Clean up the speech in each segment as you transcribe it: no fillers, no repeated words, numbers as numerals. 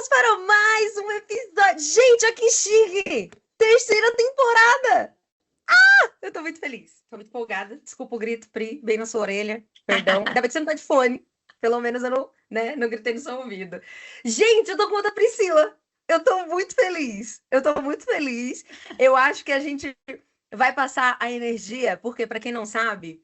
Vamos para mais um episódio. Gente, olha que chique! Terceira temporada! Eu tô muito feliz, tô muito empolgada. Desculpa o grito, Pri, bem na sua orelha. Perdão. Ainda bem que você não tá de fone. Pelo menos eu não gritei no seu ouvido. Gente, eu tô com outra Priscila. Eu tô muito feliz. Eu tô muito feliz. Eu acho que a gente vai passar a energia, porque, pra quem não sabe,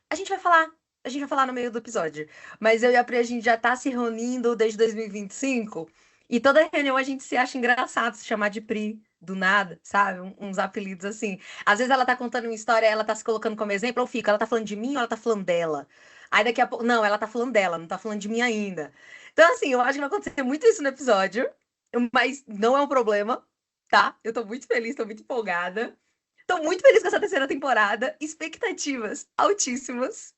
a gente vai falar. A gente vai falar no meio do episódio. Mas eu e a Pri, a gente já tá se reunindo desde 2025. E toda reunião a gente se acha engraçado se chamar de Pri, do nada, sabe? Uns apelidos assim. Às vezes ela tá contando uma história, ela tá se colocando como exemplo, ou fica, ela tá falando de mim ou ela tá falando dela? Aí daqui a pouco. Não, ela tá falando dela, não tá falando de mim ainda. Então, assim, eu acho que vai acontecer muito isso no episódio, mas não é um problema, tá? Eu tô muito feliz, tô muito empolgada. Tô muito feliz com essa terceira temporada. Expectativas altíssimas.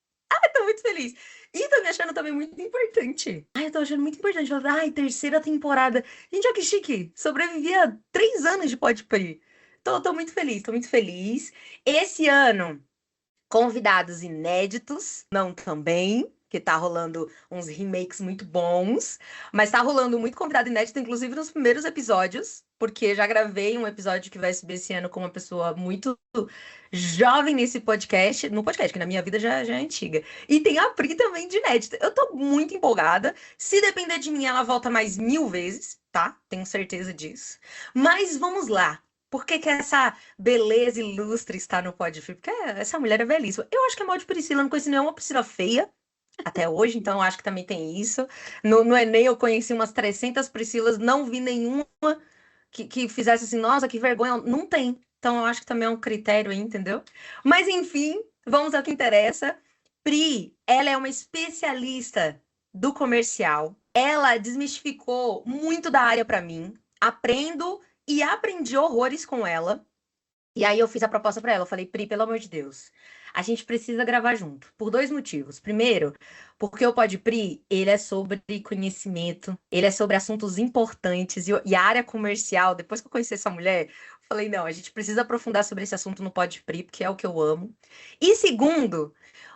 Tô muito feliz. E tô me achando também muito importante. Eu tô achando muito importante. Terceira temporada. Gente, olha que chique. Sobrevivi a 3 anos de Podpri. Tô muito feliz, tô muito feliz. Esse ano, convidados inéditos, não também, que tá rolando uns remakes muito bons, mas tá rolando muito convidado inédito, inclusive nos primeiros episódios, porque já gravei um episódio que vai subir esse ano com uma pessoa muito jovem nesse podcast, no podcast, que na minha vida já é antiga. E tem a Pri também de inédita. Eu tô muito empolgada. Se depender de mim, ela volta mais 1000 vezes, tá? Tenho certeza disso. Mas vamos lá. Por que que essa beleza ilustre está no Podfree? Porque essa mulher é belíssima. Eu acho que é mal de Priscila, eu não conheci nenhuma Priscila feia até hoje, então eu acho que também tem isso. No Enem eu conheci umas 300 Priscilas, não vi nenhuma que fizesse assim, nossa, que vergonha. Não tem. Então eu acho que também é um critério aí, entendeu? Mas enfim, vamos ao que interessa. Pri, ela é uma especialista do comercial. Ela desmistificou muito da área para mim. Aprendo e aprendi horrores com ela. E aí eu fiz a proposta pra ela. Eu falei, Pri, pelo amor de Deus, a gente precisa gravar junto. Por dois motivos. Primeiro, porque o Podpri, ele é sobre conhecimento, ele é sobre assuntos importantes. E a área comercial, depois que eu conheci essa mulher, eu falei, não, a gente precisa aprofundar sobre esse assunto no Podpri, porque é o que eu amo. E segundo,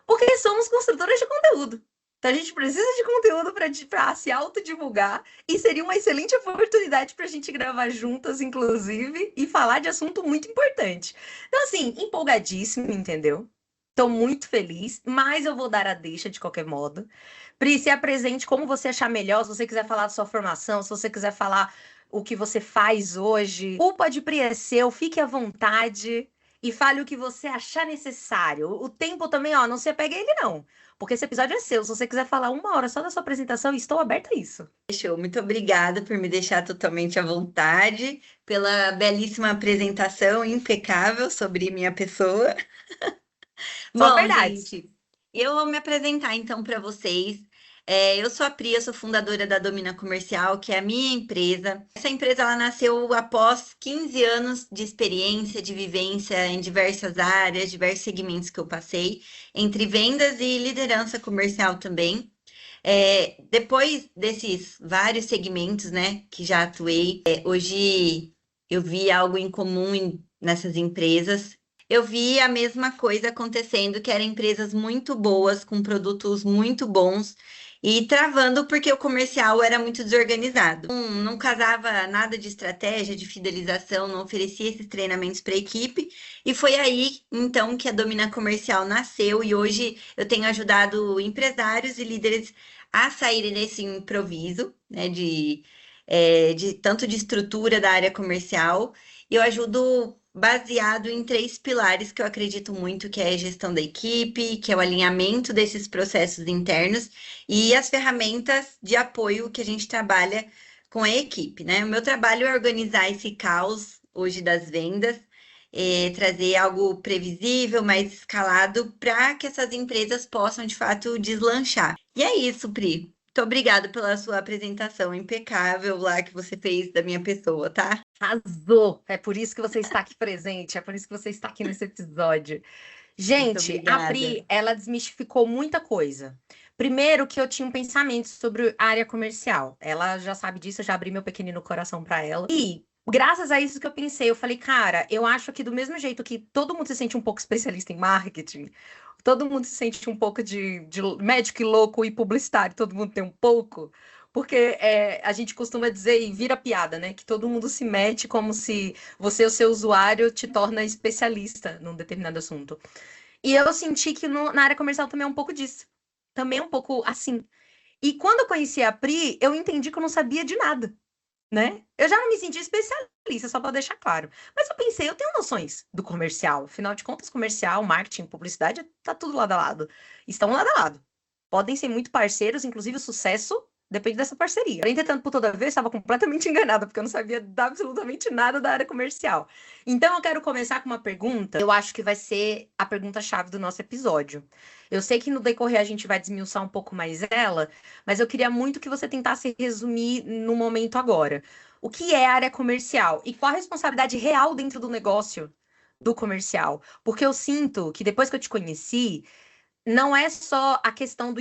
porque somos construtoras de conteúdo. Então a gente precisa de conteúdo para se autodivulgar. E seria uma excelente oportunidade para a gente gravar juntas, inclusive, e falar de assunto muito importante. Então, assim, empolgadíssimo, entendeu? Estou muito feliz, mas eu vou dar a deixa de qualquer modo. Pri, se apresente como você achar melhor, se você quiser falar da sua formação, se você quiser falar o que você faz hoje. O Podpri é seu, fique à vontade e fale o que você achar necessário. O tempo também, ó, não se apegue a ele, não. Porque esse episódio é seu. Se você quiser falar 1 hora só da sua apresentação, estou aberta a isso. Fechou. Muito obrigada por me deixar totalmente à vontade, pela belíssima apresentação impecável sobre minha pessoa. Só as Bom, verdades. gente, eu vou me apresentar então para vocês. Eu sou a Pri, eu sou fundadora da Domina Comercial, que é a minha empresa. Essa empresa ela nasceu após 15 anos de experiência, de vivência em diversas áreas, diversos segmentos que eu passei, entre vendas e liderança comercial também. Depois desses vários segmentos, né, que já atuei, hoje eu vi algo em comum nessas empresas. Eu vi a mesma coisa acontecendo, que eram empresas muito boas, com produtos muito bons, e travando porque o comercial era muito desorganizado. Não casava nada de estratégia, de fidelização, não oferecia esses treinamentos para a equipe, e foi aí, então, que a Domina Comercial nasceu, e hoje eu tenho ajudado empresários e líderes a saírem desse improviso, né, de tanto de estrutura da área comercial. Eu ajudo baseado em 3 pilares que eu acredito muito, que é a gestão da equipe, que é o alinhamento desses processos internos e as ferramentas de apoio que a gente trabalha com a equipe, né? O meu trabalho é organizar esse caos hoje das vendas, trazer algo previsível, mais escalado, para que essas empresas possam, de fato, deslanchar. E é isso, Pri. Muito obrigada pela sua apresentação impecável lá que você fez da minha pessoa, tá? Arrasou! É por isso que você está aqui presente, é por isso que você está aqui nesse episódio. Muito Gente, a obrigada. Pri, ela desmistificou muita coisa. Primeiro que eu tinha um pensamento sobre a área comercial. Ela já sabe disso, eu já abri meu pequenino coração para ela. E graças a isso que eu pensei, eu falei, cara, eu acho que do mesmo jeito que todo mundo se sente um pouco especialista em marketing, todo mundo se sente um pouco de médico e louco e publicitário, todo mundo tem um pouco. porque a gente costuma dizer e vira piada, né? Que todo mundo se mete como se você, o seu usuário, te torna especialista num determinado assunto. E eu senti que na área comercial também é um pouco disso. Também é um pouco assim. E quando eu conheci a Pri, eu entendi que eu não sabia de nada, né? Eu já não me senti especialista, só para deixar claro. Mas eu pensei, eu tenho noções do comercial. Afinal de contas, comercial, marketing, publicidade, tá tudo lado a lado. Estão lado a lado. Podem ser muito parceiros, inclusive o sucesso depende dessa parceria. Entretanto, por toda vez, estava completamente enganada, porque eu não sabia absolutamente nada da área comercial. Então, eu quero começar com uma pergunta, eu acho que vai ser a pergunta-chave do nosso episódio. Eu sei que no decorrer a gente vai desmiuçar um pouco mais ela, mas eu queria muito que você tentasse resumir no momento agora. O que é área comercial e qual a responsabilidade real dentro do negócio do comercial? Porque eu sinto que depois que eu te conheci, não é só a questão do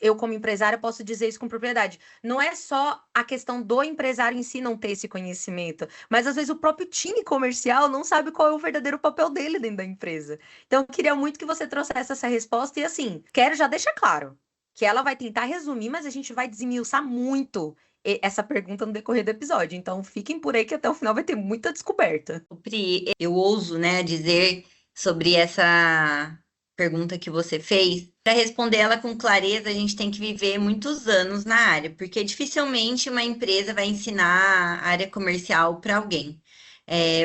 eu como empresária posso dizer isso com propriedade. Não é só a questão do empresário em si não ter esse conhecimento, mas às vezes o próprio time comercial não sabe qual é o verdadeiro papel dele dentro da empresa. Então, eu queria muito que você trouxesse essa resposta e assim, quero já deixar claro que ela vai tentar resumir, mas a gente vai desmiuçar muito essa pergunta no decorrer do episódio. Então, fiquem por aí que até o final vai ter muita descoberta. Pri, eu ouso, né, dizer sobre essa pergunta que você fez. Para responder ela com clareza, a gente tem que viver muitos anos na área, porque dificilmente uma empresa vai ensinar a área comercial para alguém.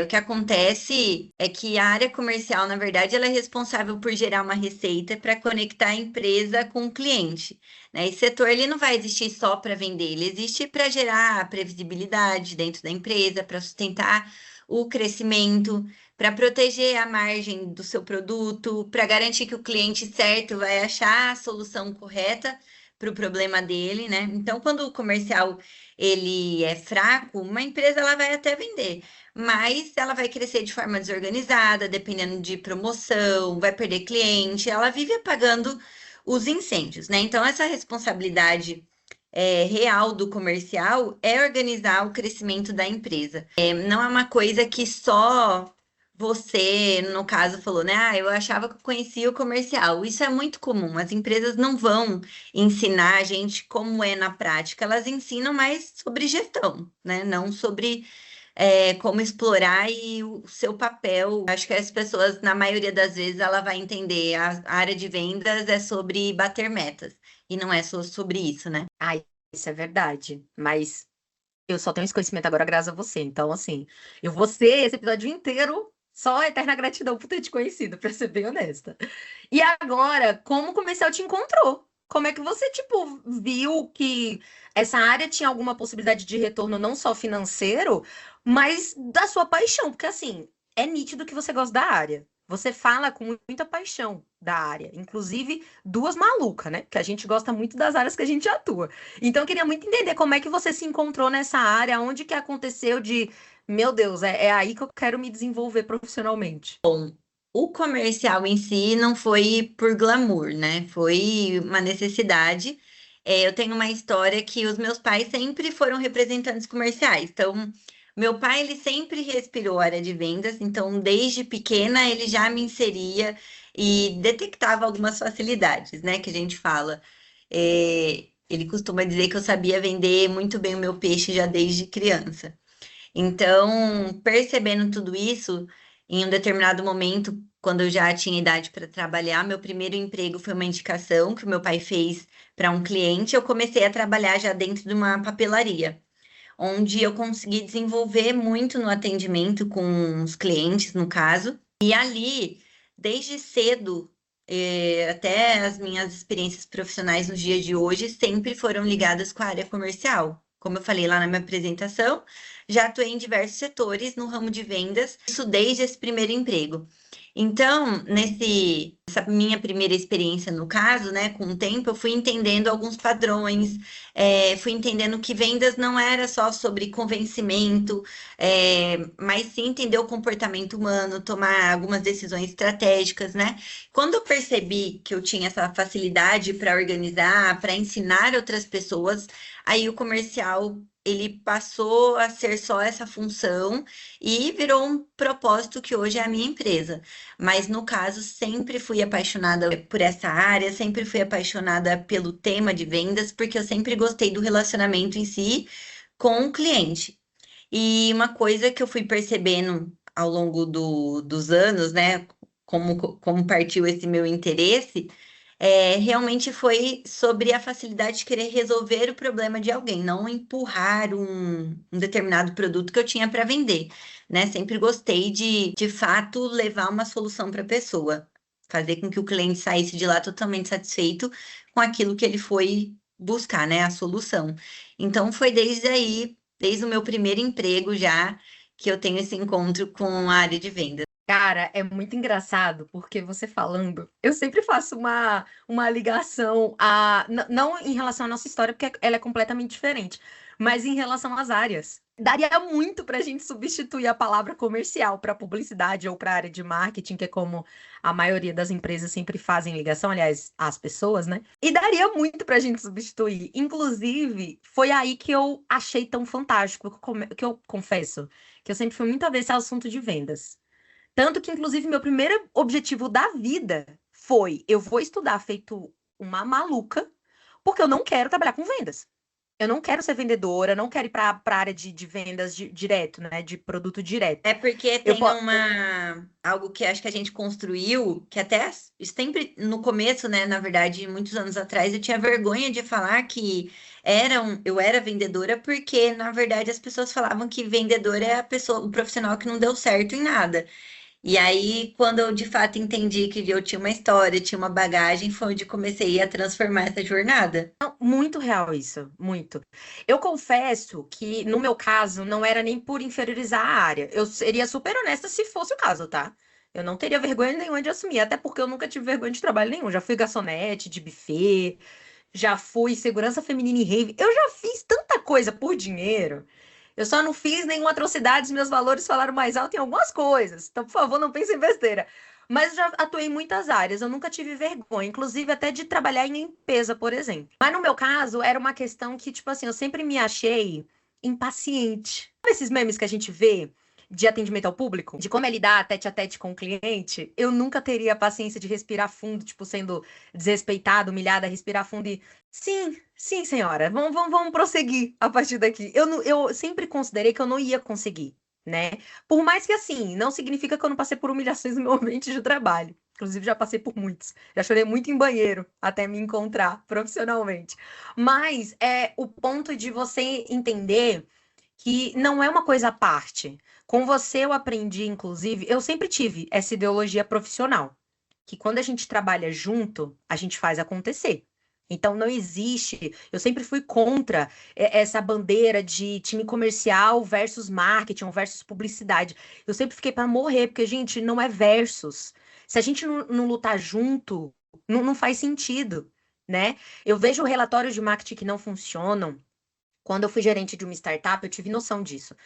O que acontece é que a área comercial, na verdade, ela é responsável por gerar uma receita para conectar a empresa com o cliente, né? Esse setor ele não vai existir só para vender, ele existe para gerar previsibilidade dentro da empresa, para sustentar o crescimento, para proteger a margem do seu produto, para garantir que o cliente certo vai achar a solução correta para o problema dele, né? Então, quando o comercial ele é fraco, uma empresa ela vai até vender, mas ela vai crescer de forma desorganizada, dependendo de promoção, vai perder cliente, ela vive apagando os incêndios, né? Então, essa responsabilidade real do comercial é organizar o crescimento da empresa. Não é uma coisa que só você, no caso, falou, né? Ah, eu achava que eu conhecia o comercial. Isso é muito comum. As empresas não vão ensinar a gente como é na prática, elas ensinam mais sobre gestão, né? Não sobre como explorar e o seu papel. Acho que as pessoas, na maioria das vezes, ela vai entender a área de vendas é sobre bater metas. E não é só sobre isso, né? Ai, isso é verdade. Mas eu só tenho esse conhecimento agora graças a você. Então, assim, eu vou ser esse episódio inteiro só eterna gratidão por ter te conhecido, pra ser bem honesta. E agora, como o comercial te encontrou? Como é que você, tipo, viu que essa área tinha alguma possibilidade de retorno não só financeiro, mas da sua paixão? Porque, assim, é nítido que você gosta da área. Você fala com muita paixão da área. Inclusive, duas malucas, né? Que a gente gosta muito das áreas que a gente atua. Então, eu queria muito entender como é que você se encontrou nessa área, onde que aconteceu de, meu Deus, é aí que eu quero me desenvolver profissionalmente. O comercial em si não foi por glamour, né? Foi uma necessidade. Eu tenho uma história que os meus pais sempre foram representantes comerciais. Então, meu pai, ele sempre respirou a área de vendas. Então, desde pequena, ele já me inseria e detectava algumas facilidades, né? Que a gente fala. Ele costuma dizer que eu sabia vender muito bem o meu peixe já desde criança. Então, percebendo tudo isso, em um determinado momento, quando eu já tinha idade para trabalhar, meu primeiro emprego foi uma indicação que o meu pai fez para um cliente. Eu comecei a trabalhar já dentro de uma papelaria, onde eu consegui desenvolver muito no atendimento com os clientes, no caso. E ali, desde cedo, até as minhas experiências profissionais nos dias de hoje, sempre foram ligadas com a área comercial. Como eu falei lá na minha apresentação, já atuei em diversos setores no ramo de vendas, isso desde esse primeiro emprego. Então, nessa minha primeira experiência no caso, né, com o tempo, eu fui entendendo alguns padrões, fui entendendo que vendas não era só sobre convencimento, mas sim entender o comportamento humano, tomar algumas decisões estratégicas, né? Quando eu percebi que eu tinha essa facilidade para organizar, para ensinar outras pessoas, aí o comercial ele passou a ser só essa função e virou um propósito que hoje é a minha empresa. Mas no caso, sempre fui apaixonada por essa área, sempre fui apaixonada pelo tema de vendas, porque eu sempre gostei do relacionamento em si com o cliente. E uma coisa que eu fui percebendo ao longo dos anos, né, como partiu esse meu interesse, realmente foi sobre a facilidade de querer resolver o problema de alguém, não empurrar um determinado produto que eu tinha para vender, né? Sempre gostei de fato, levar uma solução para a pessoa, fazer com que o cliente saísse de lá totalmente satisfeito com aquilo que ele foi buscar, né? A solução. Então, foi desde aí, desde o meu primeiro emprego já, que eu tenho esse encontro com a área de vendas. Cara, é muito engraçado, porque você falando, eu sempre faço uma ligação não em relação à nossa história, porque ela é completamente diferente, mas em relação às áreas. Daria muito para a gente substituir a palavra comercial para publicidade ou para a área de marketing, que é como a maioria das empresas sempre fazem ligação, aliás, as pessoas, né? E daria muito para a gente substituir. Inclusive, foi aí que eu achei tão fantástico, que eu confesso que eu sempre fui muito a ver esse assunto de vendas. Tanto que, inclusive, meu primeiro objetivo da vida foi: eu vou estudar feito uma maluca, porque eu não quero trabalhar com vendas. Eu não quero ser vendedora, não quero ir para a área de vendas direto, né? De produto direto. É porque Eu, tem algo que acho que a gente construiu, que até sempre no começo, né, na verdade, muitos anos atrás, eu tinha vergonha de falar que eu era vendedora, porque na verdade as pessoas falavam que vendedora é a pessoa, o profissional que não deu certo em nada. E aí, quando eu de fato entendi que eu tinha uma história, tinha uma bagagem, foi onde comecei a transformar essa jornada. Muito real isso, muito. Eu confesso que, no meu caso, não era nem por inferiorizar a área. Eu seria super honesta se fosse o caso, tá? Eu não teria vergonha nenhuma de assumir, até porque eu nunca tive vergonha de trabalho nenhum. Já fui garçonete, de buffet, já fui segurança feminina em rave. Eu já fiz tanta coisa por dinheiro. Eu só não fiz nenhuma atrocidade, os meus valores falaram mais alto em algumas coisas. Então, por favor, não pense em besteira. Mas eu já atuei em muitas áreas, eu nunca tive vergonha, inclusive até de trabalhar em limpeza, por exemplo. Mas no meu caso, era uma questão que, tipo assim, eu sempre me achei impaciente. Sabe esses memes que a gente vê de atendimento ao público? De como é lidar tete a tete com o cliente? Eu nunca teria a paciência de respirar fundo, tipo, sendo desrespeitada, humilhada, respirar fundo e. Sim, sim, senhora, vamos prosseguir a partir daqui. Eu sempre considerei que eu não ia conseguir, né? Por mais que assim, não significa que eu não passei por humilhações no meu ambiente de trabalho. Inclusive, já passei por muitos. Já chorei muito em banheiro até me encontrar profissionalmente. Mas é o ponto de você entender que não é uma coisa à parte. Com você eu aprendi, inclusive, eu sempre tive essa ideologia profissional, que quando a gente trabalha junto, a gente faz acontecer. Então não existe, eu sempre fui contra essa bandeira de time comercial versus marketing ou versus publicidade. Eu sempre fiquei para morrer, porque, gente, não é versus. Se a gente não lutar junto, não faz sentido, né? Eu vejo relatórios de marketing que não funcionam. Quando eu fui gerente de uma startup, eu tive noção disso.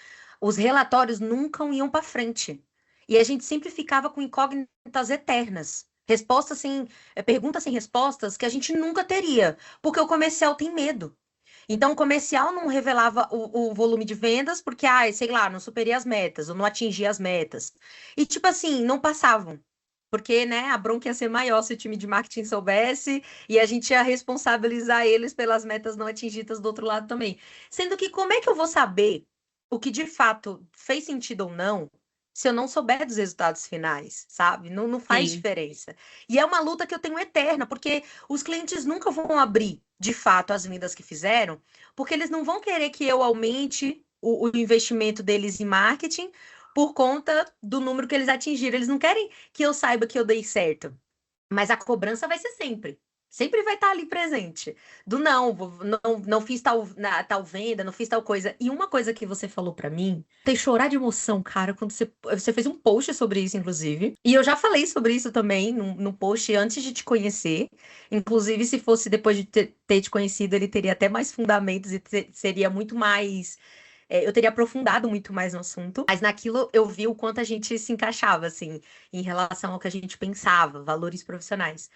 Os relatórios nunca iam para frente. E a gente sempre ficava com incógnitas eternas. Respostas sem, perguntas sem respostas que a gente nunca teria, porque o comercial tem medo. Então, o comercial não revelava o volume de vendas, porque, sei lá, não superei as metas, ou não atingi as metas. E, tipo assim, não passavam. Porque, né, a bronca ia ser maior se o time de marketing soubesse, e a gente ia responsabilizar eles pelas metas não atingidas do outro lado também. Sendo que como é que eu vou saber o que de fato fez sentido ou não, se eu não souber dos resultados finais, sabe? Não faz Sim. diferença. E é uma luta que eu tenho eterna, porque os clientes nunca vão abrir, de fato, as vendas que fizeram, porque eles não vão querer que eu aumente o investimento deles em marketing por conta do número que eles atingiram. Eles não querem que eu saiba que eu dei certo. Mas a cobrança vai ser sempre. Sempre vai estar ali presente. Do não fiz tal venda, não fiz tal coisa. E uma coisa que você falou pra mim, tem chorar de emoção, cara, quando você fez um post sobre isso, inclusive. E eu já falei sobre isso também no post antes de te conhecer. Inclusive, se fosse depois de ter te conhecido, ele teria até mais fundamentos e seria muito mais eu teria aprofundado muito mais no assunto, mas naquilo eu vi o quanto a gente se encaixava, assim, em relação ao que a gente pensava, valores profissionais.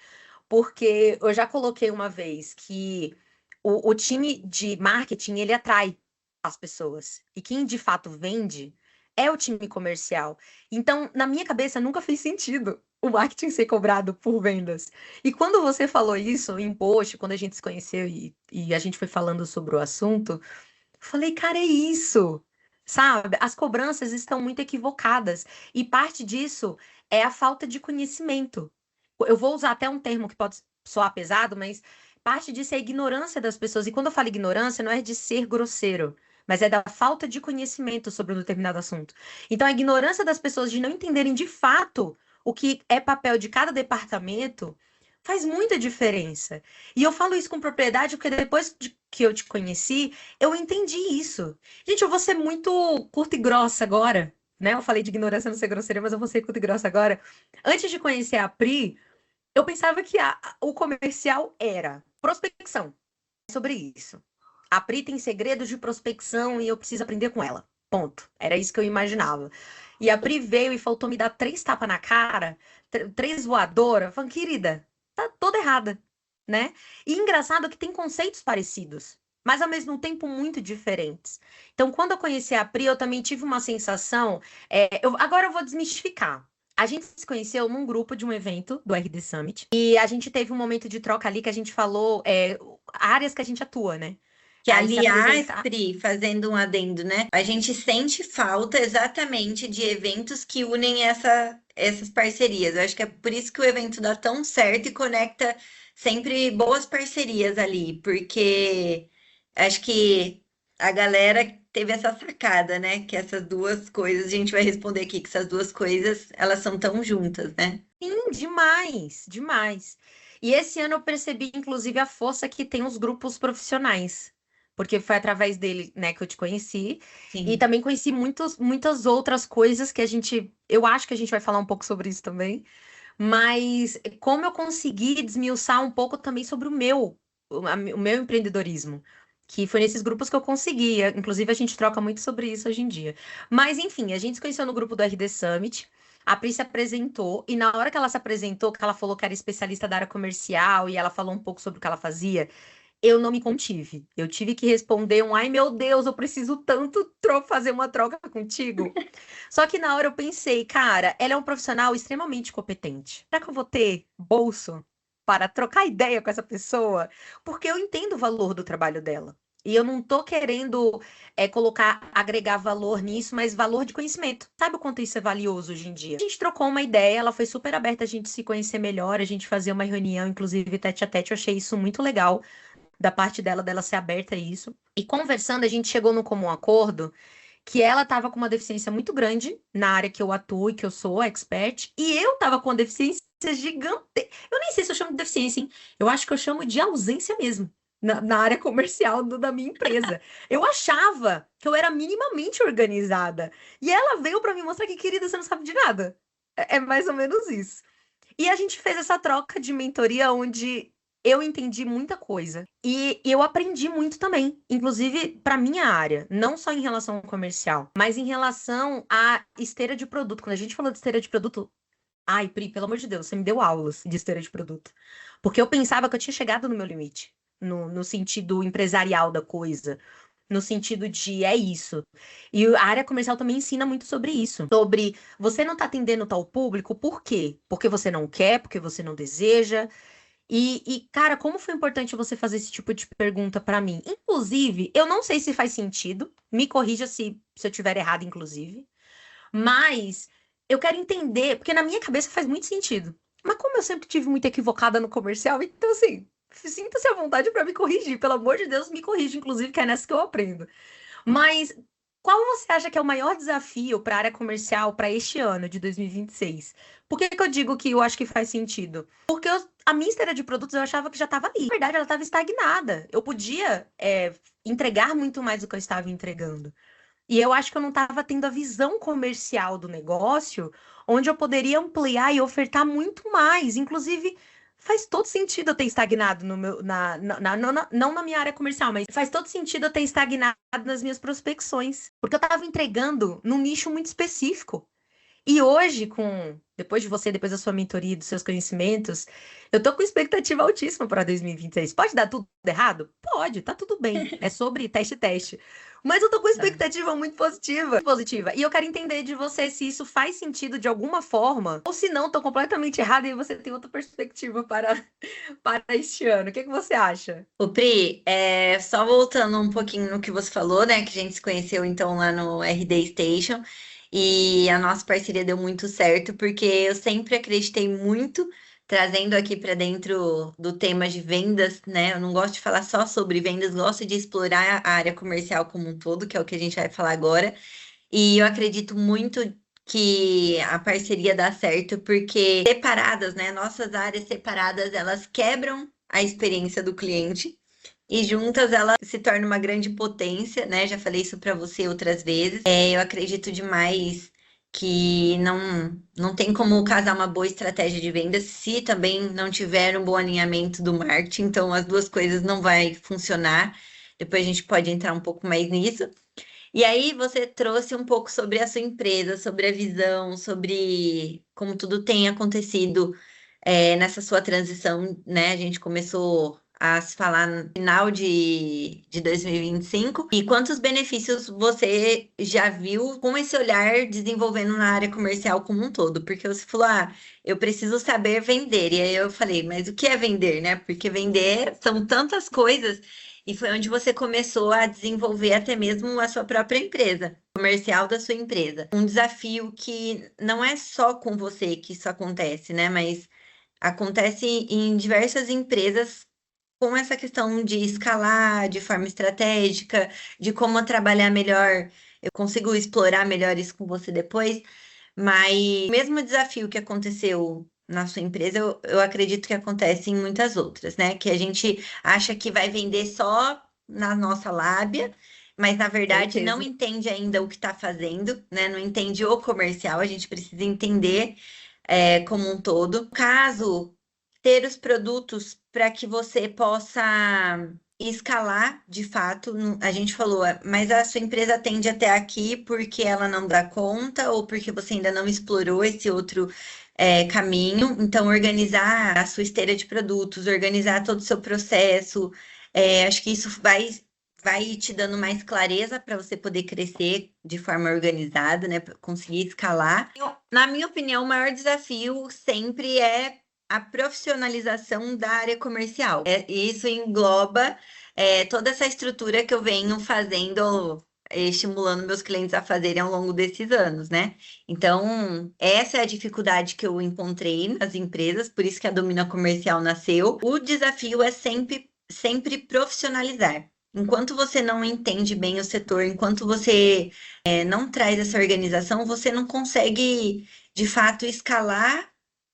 Porque eu já coloquei uma vez que o time de marketing, ele atrai. as pessoas. E quem de fato vende é o time comercial. Então, na minha cabeça, nunca fez sentido o marketing ser cobrado por vendas. E quando você falou isso em post, quando a gente se conheceu e a gente foi falando sobre o assunto, eu falei, cara, é isso. Sabe? As cobranças estão muito equivocadas. E parte disso é a falta de conhecimento. Eu vou usar até um termo que pode soar pesado, mas parte disso é a ignorância das pessoas. E quando eu falo ignorância, não é de ser grosseiro, mas é da falta de conhecimento sobre um determinado assunto. Então, a ignorância das pessoas de não entenderem de fato o que é papel de cada departamento faz muita diferença. E eu falo isso com propriedade porque que eu te conheci, eu entendi isso. Gente, eu vou ser muito curta e grossa agora, né? Eu falei de ignorância não ser grosseira, mas eu vou ser curta e grossa agora. Antes de conhecer a Pri, eu pensava que o comercial era prospecção. Sobre isso. A Pri tem segredos de prospecção e eu preciso aprender com ela. Ponto. Era isso que eu imaginava. E a Pri veio e faltou me dar 3 tapas na cara, 3 voadoras, falando, querida, tá toda errada, né? E engraçado que tem conceitos parecidos, mas ao mesmo tempo muito diferentes. Então, quando eu conheci a Pri, eu também tive uma sensação. Agora eu vou desmistificar. A gente se conheceu num grupo de um evento do RD Summit e a gente teve um momento de troca ali que a gente falou áreas que a gente atua, né? Que, Aí se aliás, apresentar. Pri, fazendo um adendo, né? A gente sente falta exatamente de eventos que unem essas parcerias. Eu acho que é por isso que o evento dá tão certo e conecta sempre boas parcerias ali, porque acho que a galera teve essa sacada, né? Que essas duas coisas, a gente vai responder aqui que essas duas coisas, elas são tão juntas, né? Sim, demais, demais. E esse ano eu percebi, inclusive, a força que tem os grupos profissionais. Porque foi através dele, né, que eu te conheci. E Sim. também conheci muitas outras coisas que a gente. Eu acho que a gente vai falar um pouco sobre isso também. Mas como eu consegui desmiuçar um pouco também sobre o meu empreendedorismo. Que foi nesses grupos que eu consegui. Inclusive, a gente troca muito sobre isso hoje em dia. Mas, enfim, a gente se conheceu no grupo do RD Summit. A Pri se apresentou, e na hora que ela se apresentou, que ela falou que era especialista da área comercial, e ela falou um pouco sobre o que ela fazia, eu não me contive. Eu tive que responder ai meu Deus, eu preciso tanto fazer uma troca contigo. Só que na hora eu pensei, cara, ela é um profissional extremamente competente. Será que eu vou ter bolso para trocar ideia com essa pessoa? Porque eu entendo o valor do trabalho dela. E eu não tô querendo agregar valor nisso, mas valor de conhecimento. Sabe o quanto isso é valioso hoje em dia? A gente trocou uma ideia, ela foi super aberta a gente se conhecer melhor, a gente fazer uma reunião, inclusive tete a tete. Eu achei isso muito legal da parte dela ser aberta a isso. E conversando, a gente chegou no comum acordo que ela estava com uma deficiência muito grande na área que eu atuo e que eu sou expert, e eu estava com uma deficiência gigante. Eu nem sei se eu chamo de deficiência, hein? Eu acho que eu chamo de ausência mesmo. Na área comercial da minha empresa. Eu achava que eu era minimamente organizada. E ela veio para me mostrar que, querida, você não sabe de nada. É mais ou menos isso. E a gente fez essa troca de mentoria onde eu entendi muita coisa. E eu aprendi muito também, inclusive para minha área, não só em relação ao comercial, mas em relação à esteira de produto. Quando a gente falou de esteira de produto, ai, Pri, pelo amor de Deus, você me deu aulas de esteira de produto. Porque eu pensava que eu tinha chegado no meu limite, no sentido empresarial da coisa. No sentido de é isso. E a área comercial também ensina muito sobre isso. Sobre você não tá atendendo tal público, por quê? Porque você não quer, porque você não deseja. Cara, como foi importante você fazer esse tipo de pergunta pra mim? Inclusive, eu não sei se faz sentido, me corrija se eu tiver errado, inclusive, mas eu quero entender, porque na minha cabeça faz muito sentido. Mas como eu sempre tive muito equivocada no comercial, então assim, sinta-se à vontade pra me corrigir, pelo amor de Deus, me corrija, inclusive, que é nessa que eu aprendo. Mas qual você acha que é o maior desafio para a área comercial para este ano de 2026? Por que que eu digo que eu acho que faz sentido? Porque a minha esteira de produtos eu achava que já estava ali. Na verdade, ela estava estagnada. Eu podia entregar muito mais do que eu estava entregando. E eu acho que eu não estava tendo a visão comercial do negócio, onde eu poderia ampliar e ofertar muito mais. Inclusive, faz todo sentido eu ter estagnado no meu, não na minha área comercial, mas faz todo sentido eu ter estagnado nas minhas prospecções. Porque eu estava entregando num nicho muito específico. E hoje, depois da sua mentoria e dos seus conhecimentos, eu tô com expectativa altíssima para 2026. Pode dar tudo errado? Pode, tá tudo bem. É sobre teste. Mas eu tô com Tá. expectativa muito positiva. Positiva. E eu quero entender de você se isso faz sentido de alguma forma, ou se não, tô completamente errada e você tem outra perspectiva para este ano. O que que você acha? O Pri, só voltando um pouquinho no que você falou, né? Que a gente se conheceu então lá no RD Station e a nossa parceria deu muito certo, porque eu sempre acreditei muito, trazendo aqui para dentro do tema de vendas, né? Eu não gosto de falar só sobre vendas, gosto de explorar a área comercial como um todo, que é o que a gente vai falar agora. E eu acredito muito que a parceria dá certo, porque separadas, né? Nossas áreas separadas, elas quebram a experiência do cliente e juntas ela se torna uma grande potência, né? Já falei isso para você outras vezes. Eu acredito demais que não tem como casar uma boa estratégia de vendas se também não tiver um bom alinhamento do marketing, então as duas coisas não vai funcionar. Depois a gente pode entrar um pouco mais nisso. E aí você trouxe um pouco sobre a sua empresa, sobre a visão, sobre como tudo tem acontecido nessa sua transição, né? A gente começou a se falar no final de 2025. E quantos benefícios você já viu com esse olhar desenvolvendo na área comercial como um todo? Porque você falou, eu preciso saber vender. E aí eu falei, mas o que é vender, né? Porque vender são tantas coisas. E foi onde você começou a desenvolver até mesmo a sua própria empresa, comercial da sua empresa. Um desafio que não é só com você que isso acontece, né? Mas acontece em diversas empresas com essa questão de escalar de forma estratégica, de como trabalhar melhor. Eu consigo explorar melhor isso com você depois, mas o mesmo desafio que aconteceu na sua empresa, eu acredito que acontece em muitas outras, né? Que a gente acha que vai vender só na nossa lábia, mas na verdade não Certeza. entende ainda o que está fazendo, né? Não entende o comercial, a gente precisa entender como um todo. Caso ter os produtos para que você possa escalar de fato. A gente falou, mas a sua empresa atende até aqui porque ela não dá conta ou porque você ainda não explorou esse outro caminho. Então, organizar a sua esteira de produtos, organizar todo o seu processo, acho que isso vai te dando mais clareza para você poder crescer de forma organizada, né? Pra conseguir escalar. Na minha opinião, o maior desafio sempre é a profissionalização da área comercial. Isso engloba toda essa estrutura que eu venho fazendo, estimulando meus clientes a fazerem ao longo desses anos, né? Então, essa é a dificuldade que eu encontrei nas empresas, por isso que a Domina Comercial nasceu. O desafio é sempre profissionalizar. Enquanto você não entende bem o setor, enquanto você não traz essa organização, você não consegue, de fato, escalar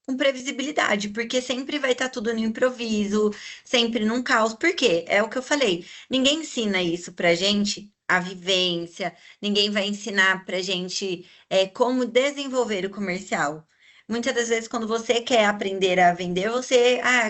com previsibilidade, porque sempre vai estar tudo no improviso, sempre num caos. Por quê? É o que eu falei. Ninguém ensina isso pra gente, a vivência, ninguém vai ensinar pra gente como desenvolver o comercial. Muitas das vezes, quando você quer aprender a vender,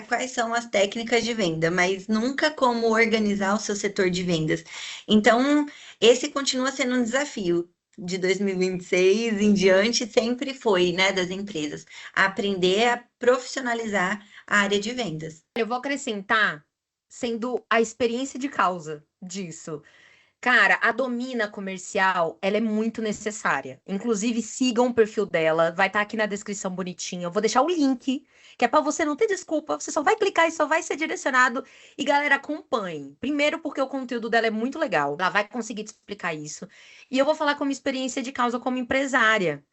quais são as técnicas de venda, mas nunca como organizar o seu setor de vendas. Então, esse continua sendo um desafio de 2026 em diante, sempre foi, né, das empresas aprender a profissionalizar a área de vendas. Eu vou acrescentar, sendo a experiência de causa disso. Cara, a Domina Comercial, ela é muito necessária. Inclusive, sigam o perfil dela, vai estar aqui na descrição bonitinho. Eu vou deixar o link, que é para você não ter desculpa, você só vai clicar e só vai ser direcionado. E galera, acompanhe. Primeiro, porque o conteúdo dela é muito legal, ela vai conseguir te explicar isso. E eu vou falar como experiência de causa como empresária.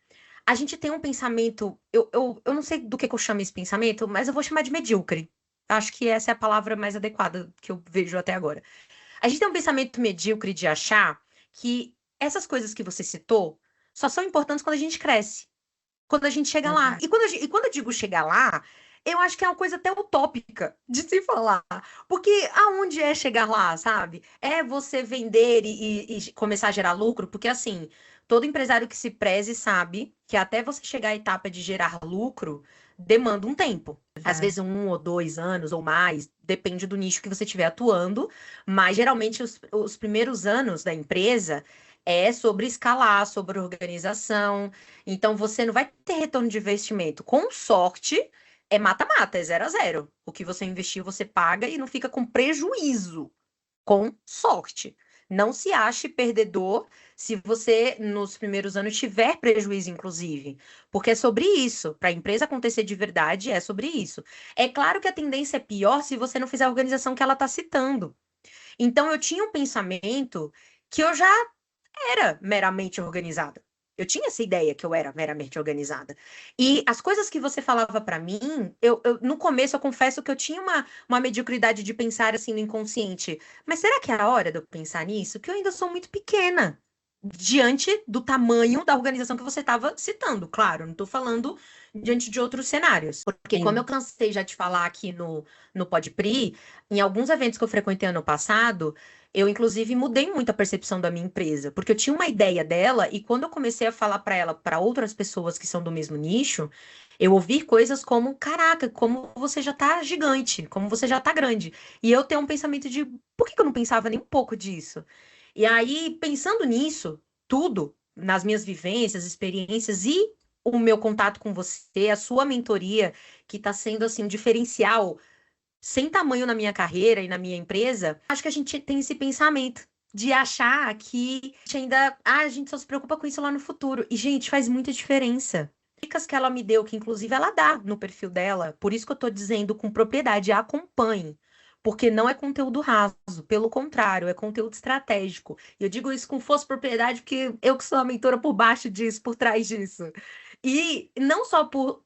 A gente tem um pensamento, eu não sei do que eu chamo esse pensamento, mas eu vou chamar de medíocre. Acho que essa é a palavra mais adequada que eu vejo até agora. A gente tem um pensamento medíocre de achar que essas coisas que você citou só são importantes quando a gente cresce, quando a gente chega lá. Uhum. E quando eu digo chegar lá, eu acho que é uma coisa até utópica de se falar. Porque aonde é chegar lá, sabe? É você vender e começar a gerar lucro? Porque assim, todo empresário que se preze sabe que até você chegar à etapa de gerar lucro, demanda um tempo. Às Exato. vezes 1 ou 2 anos ou mais, depende do nicho que você estiver atuando, mas geralmente os primeiros anos da empresa É sobre escalar, sobre organização. Então, você não vai ter retorno de investimento. Com sorte, é mata-mata, é 0 a 0. O que você investiu, você paga e não fica com prejuízo. Com sorte. Não se ache perdedor se você, nos primeiros anos, tiver prejuízo, inclusive. Porque é sobre isso. Para a empresa acontecer de verdade, é sobre isso. É claro que a tendência é pior se você não fizer a organização que ela está citando. Então, eu tinha um pensamento que eu já era meramente organizada. Eu tinha essa ideia que eu era meramente organizada. E as coisas que você falava pra mim, no começo eu confesso que eu tinha uma mediocridade de pensar assim no inconsciente. Mas será que é a hora de eu pensar nisso? Que eu ainda sou muito pequena diante do tamanho da organização que você estava citando. Claro, não estou falando diante de outros cenários. Porque, como eu Sim. cansei já de falar aqui no Podpri, em alguns eventos que eu frequentei ano passado, eu, inclusive, mudei muito a percepção da minha empresa, porque eu tinha uma ideia dela e quando eu comecei a falar para ela, para outras pessoas que são do mesmo nicho, eu ouvi coisas como, caraca, como você já tá gigante, como você já tá grande. E eu tenho um pensamento de, por que que eu não pensava nem um pouco disso? E aí, pensando nisso, tudo, nas minhas vivências, experiências e o meu contato com você, a sua mentoria, que está sendo assim um diferencial sem tamanho na minha carreira e na minha empresa, acho que a gente tem esse pensamento de achar que a gente ainda, a gente só se preocupa com isso lá no futuro. E, gente, faz muita diferença. Dicas que ela me deu, que inclusive ela dá no perfil dela, por isso que eu tô dizendo com propriedade, acompanhe. Porque não é conteúdo raso, pelo contrário, é conteúdo estratégico. E eu digo isso com força e propriedade, porque eu que sou a mentora por baixo disso, por trás disso. E não só por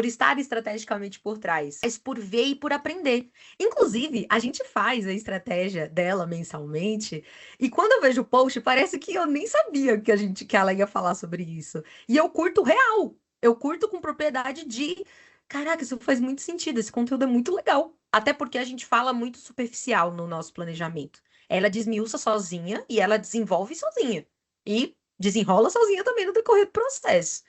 estar estrategicamente por trás, mas por ver e por aprender. Inclusive, a gente faz a estratégia dela mensalmente, e quando eu vejo o post, parece que eu nem sabia que ela ia falar sobre isso. E eu curto real. Eu curto com propriedade de, caraca, isso faz muito sentido, esse conteúdo é muito legal. Até porque a gente fala muito superficial no nosso planejamento. Ela desmiuça sozinha e ela desenvolve sozinha. E desenrola sozinha também no decorrer do processo.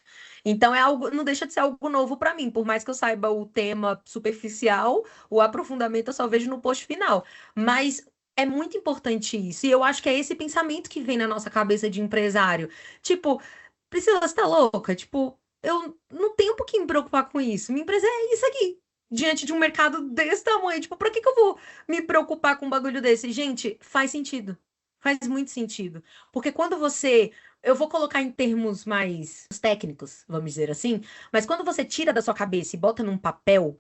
Então é algo, não deixa de ser algo novo para mim, por mais que eu saiba o tema superficial, o aprofundamento eu só vejo no post final. Mas é muito importante isso. E eu acho que é esse pensamento que vem na nossa cabeça de empresário. Tipo, Priscila, você tá louca? Tipo, eu não tenho por que me preocupar com isso. Minha empresa é isso aqui. Diante de um mercado desse tamanho, tipo, pra que que eu vou me preocupar com um bagulho desse? Gente, faz sentido. Faz muito sentido. Porque quando você eu vou colocar em termos mais técnicos, vamos dizer assim, mas quando você tira da sua cabeça e bota num papel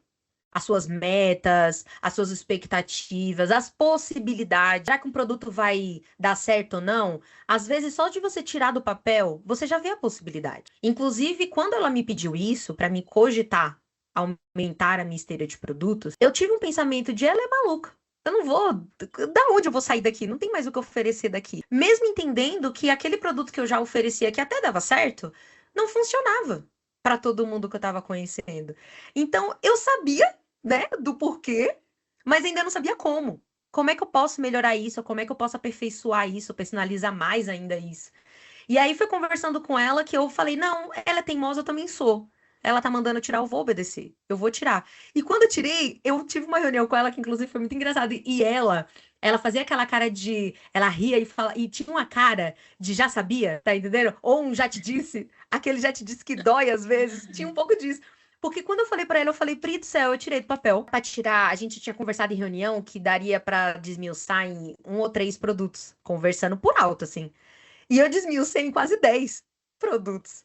as suas metas, as suas expectativas, as possibilidades, será que um produto vai dar certo ou não? Às vezes, só de você tirar do papel, você já vê a possibilidade. Inclusive, quando ela me pediu isso, para me cogitar aumentar a minha esteira de produtos, eu tive um pensamento de ela é maluca. Eu não vou. Da onde eu vou sair daqui? Não tem mais o que oferecer daqui. Mesmo entendendo que aquele produto que eu já oferecia, que até dava certo, não funcionava para todo mundo que eu estava conhecendo. Então, eu sabia, né, do porquê, mas ainda não sabia como. Como é que eu posso melhorar isso? Como é que eu posso aperfeiçoar isso, personalizar mais ainda isso? E aí foi conversando com ela que eu falei: não, ela é teimosa, eu também sou. Ela tá mandando eu tirar, eu vou obedecer. Eu vou tirar. E quando eu tirei, eu tive uma reunião com ela que, inclusive, foi muito engraçada. E ela fazia aquela cara de. Ela ria e fala. E tinha uma cara de já sabia, tá entendendo? Ou um já te disse. Aquele já te disse que dói às vezes. Tinha um pouco disso. Porque quando eu falei pra ela, eu falei, Pri do céu, eu tirei do papel. Pra tirar, a gente tinha conversado em reunião que daria pra desmiuçar em 1 ou 3 produtos. Conversando por alto, assim. E eu desmiucei em quase 10 produtos.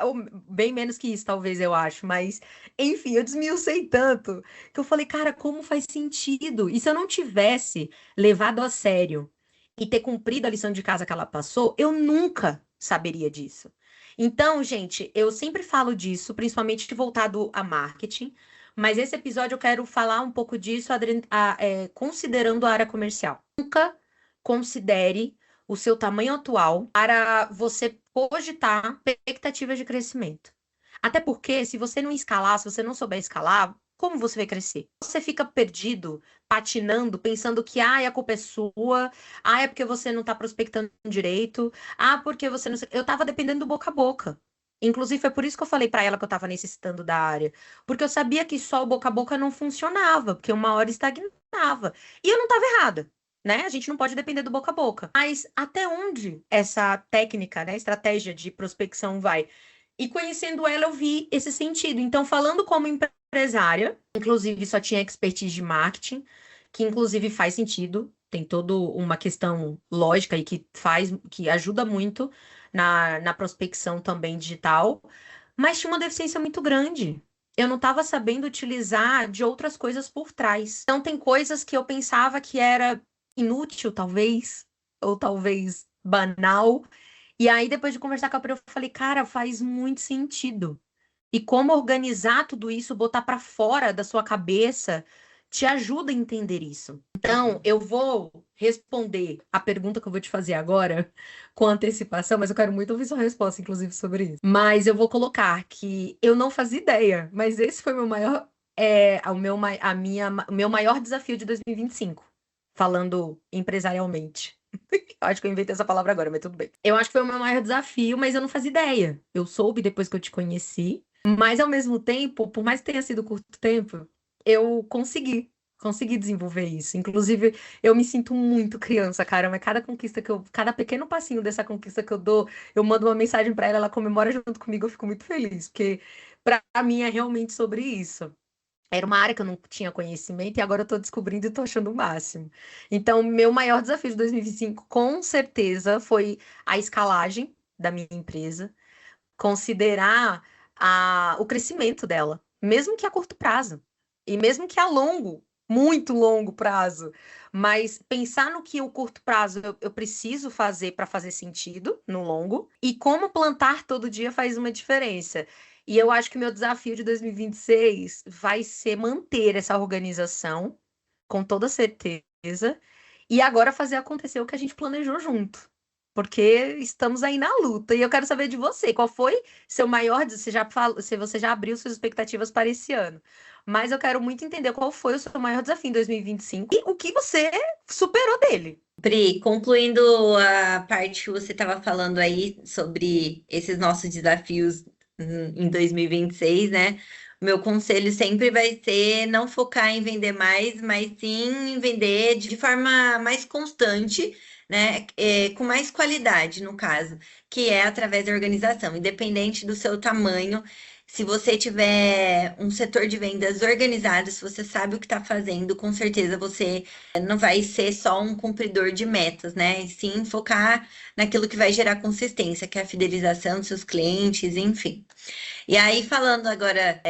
Ou bem menos que isso, talvez, eu acho. Mas, enfim, eu desmiucei tanto que eu falei, cara, como faz sentido? E se eu não tivesse levado a sério e ter cumprido a lição de casa que ela passou, eu nunca saberia disso. Então, gente, eu sempre falo disso, principalmente voltado a marketing. Mas esse episódio eu quero falar um pouco disso, considerando a área comercial. Nunca considere o seu tamanho atual para você cogitar expectativas de crescimento. Até porque, se você não escalar, se você não souber escalar, como você vai crescer? Você fica perdido, patinando, pensando que a culpa é sua, é porque você não está prospectando direito, porque você não. Eu estava dependendo do boca a boca. Inclusive, foi por isso que eu falei para ela que eu estava necessitando da área. Porque eu sabia que só o boca a boca não funcionava, porque uma hora estagnava. E eu não estava errada. né? A gente não pode depender do boca a boca. Mas até onde essa técnica, né, estratégia de prospecção vai? E conhecendo ela, eu vi esse sentido. Então, falando como empresária, inclusive só tinha expertise de marketing, que inclusive faz sentido, tem toda uma questão lógica e que ajuda muito na prospecção também digital, mas tinha uma deficiência muito grande. Eu não estava sabendo utilizar de outras coisas por trás. Então, tem coisas que eu pensava que era inútil, talvez, ou talvez banal. E aí, depois de conversar com a Pri, eu falei, cara, faz muito sentido. E como organizar tudo isso, botar para fora da sua cabeça, te ajuda a entender isso. Então, eu vou responder a pergunta que eu vou te fazer agora com antecipação, mas eu quero muito ouvir sua resposta, inclusive, sobre isso. Mas eu vou colocar que eu não fazia ideia, mas esse foi meu maior, o meu maior desafio de 2025, falando empresarialmente. Eu acho que eu inventei essa palavra agora, mas tudo bem. Eu acho que foi o meu maior desafio, mas eu não fazia ideia. Eu soube depois que eu te conheci, mas ao mesmo tempo, por mais que tenha sido curto tempo, eu consegui desenvolver isso. Inclusive, eu me sinto muito criança, cara, mas cada pequeno passinho dessa conquista que eu dou, eu mando uma mensagem pra ela, ela comemora junto comigo, eu fico muito feliz, porque pra mim é realmente sobre isso. Era uma área que eu não tinha conhecimento e agora eu tô descobrindo e tô achando o máximo. Então, meu maior desafio de 2025, com certeza, foi a escalagem da minha empresa, considerar o crescimento dela, mesmo que a curto prazo, e mesmo que a longo, muito longo prazo, mas pensar no que o curto prazo eu preciso fazer para fazer sentido no longo, e como plantar todo dia faz uma diferença. E eu acho que o meu desafio de 2026 vai ser manter essa organização, com toda certeza, e agora fazer acontecer o que a gente planejou junto. Porque estamos aí na luta. E eu quero saber de você, qual foi seu maior, você já falou, se você já abriu suas expectativas para esse ano. Mas eu quero muito entender qual foi o seu maior desafio em 2025 e o que você superou dele. Pri, concluindo a parte que você estava falando aí sobre esses nossos desafios em 2026, né? O meu conselho sempre vai ser não focar em vender mais, mas sim em vender de forma mais constante, né? Com mais qualidade, no caso, que é através da organização, independente do seu tamanho. Se você tiver um setor de vendas organizado, se você sabe o que está fazendo, com certeza você não vai ser só um cumpridor de metas, né? E sim focar naquilo que vai gerar consistência, que é a fidelização dos seus clientes, enfim. E aí, falando agora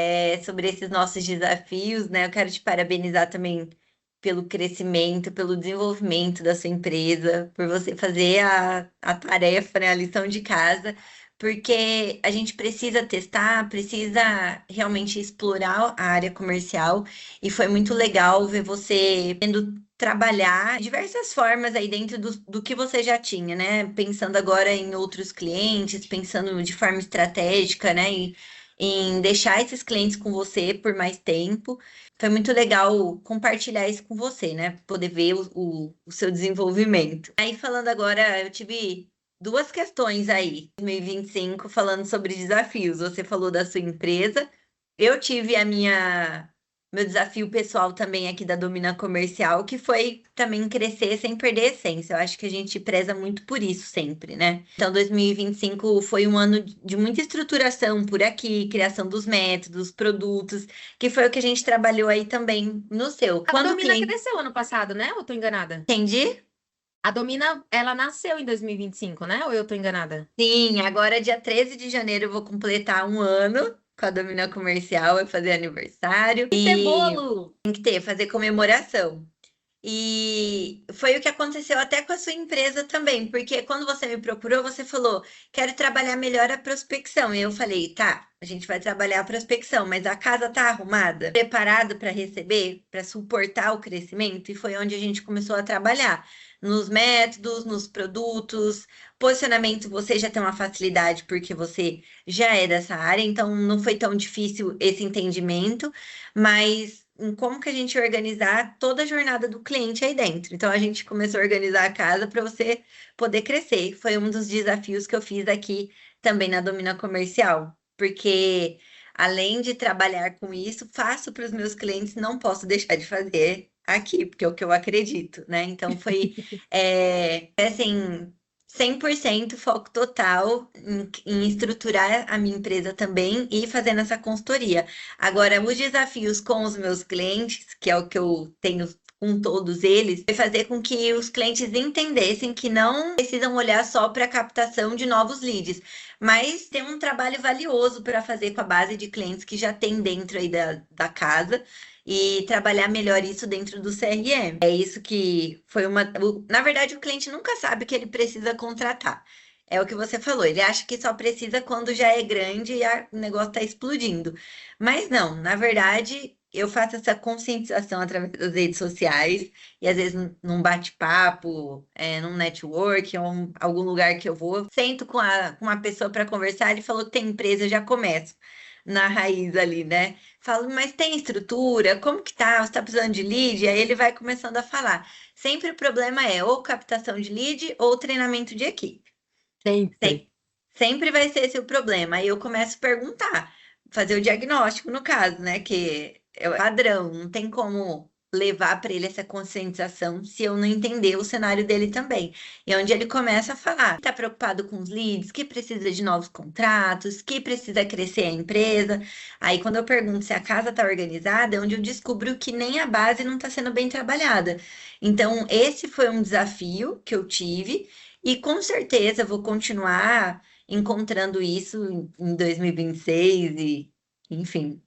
sobre esses nossos desafios, né? Eu quero te parabenizar também pelo crescimento, pelo desenvolvimento da sua empresa, por você fazer a tarefa, né? A lição de casa. Porque a gente precisa testar, precisa realmente explorar a área comercial, e foi muito legal ver você tendo trabalhar de diversas formas aí dentro do que você já tinha, né? Pensando agora em outros clientes, pensando de forma estratégica, né? Em deixar esses clientes com você por mais tempo. Foi muito legal compartilhar isso com você, né? Poder ver o seu desenvolvimento. Aí, falando agora, eu tive duas questões aí, 2025, falando sobre desafios. Você falou da sua empresa, eu tive meu desafio pessoal também aqui da Domina Comercial, que foi também crescer sem perder a essência. Eu acho que a gente preza muito por isso sempre, né? Então, 2025 foi um ano de muita estruturação por aqui, criação dos métodos, produtos, que foi o que a gente trabalhou aí também no seu. A Quando o Domina cliente... cresceu ano passado, né? Ou eu tô enganada? Entendi? A Domina, ela nasceu em 2025, né? Ou eu tô enganada? Sim, agora dia 13 de janeiro eu vou completar um ano com a Domina Comercial, vai fazer aniversário Vai ter e bolo! tem que ter, fazer comemoração. E foi o que aconteceu até com a sua empresa também, porque quando você me procurou, você falou, quero trabalhar melhor a prospecção. E eu falei, tá, a gente vai trabalhar a prospecção, mas a casa tá arrumada, preparado para receber, para suportar o crescimento, e foi onde a gente começou a trabalhar. Nos métodos, nos produtos, posicionamento, você já tem uma facilidade porque você já é dessa área, então não foi tão difícil esse entendimento, mas em como que a gente organizar toda a jornada do cliente aí dentro. Então a gente começou a organizar a casa para você poder crescer. Foi um dos desafios que eu fiz aqui também na Domina Comercial, porque além de trabalhar com isso, faço para os meus clientes, não posso deixar de fazer aqui, porque é o que eu acredito, né? Então foi assim, 100% foco total em estruturar a minha empresa também e fazendo essa consultoria. Agora, os desafios com os meus clientes, que é o que eu tenho com todos eles, foi fazer com que os clientes entendessem que não precisam olhar só para a captação de novos leads, mas tem um trabalho valioso para fazer com a base de clientes que já tem dentro aí da casa e trabalhar melhor isso dentro do CRM. É isso que foi uma. Na verdade, o cliente nunca sabe que ele precisa contratar. É o que você falou, ele acha que só precisa quando já é grande e o negócio está explodindo. Mas não, na verdade, eu faço essa conscientização através das redes sociais e às vezes num bate-papo, num network, ou algum lugar que eu vou, sento com uma pessoa para conversar, ele falou que tem empresa, eu já começo na raiz ali, né? Falo, mas tem estrutura? Como que tá? Você tá precisando de lead? Aí ele vai começando a falar. Sempre o problema é ou captação de lead ou treinamento de equipe. Sempre. Tem- Sempre vai ser esse o problema. Aí eu começo a perguntar, fazer o diagnóstico no caso, né? Que é o padrão, não tem como levar para ele essa conscientização se eu não entender o cenário dele também. E é onde ele começa a falar, está preocupado com os leads, que precisa de novos contratos, que precisa crescer a empresa. Aí quando eu pergunto se a casa está organizada, é onde eu descubro que nem a base não está sendo bem trabalhada. Então, esse foi um desafio que eu tive. E com certeza vou continuar encontrando isso em 2026 e, enfim,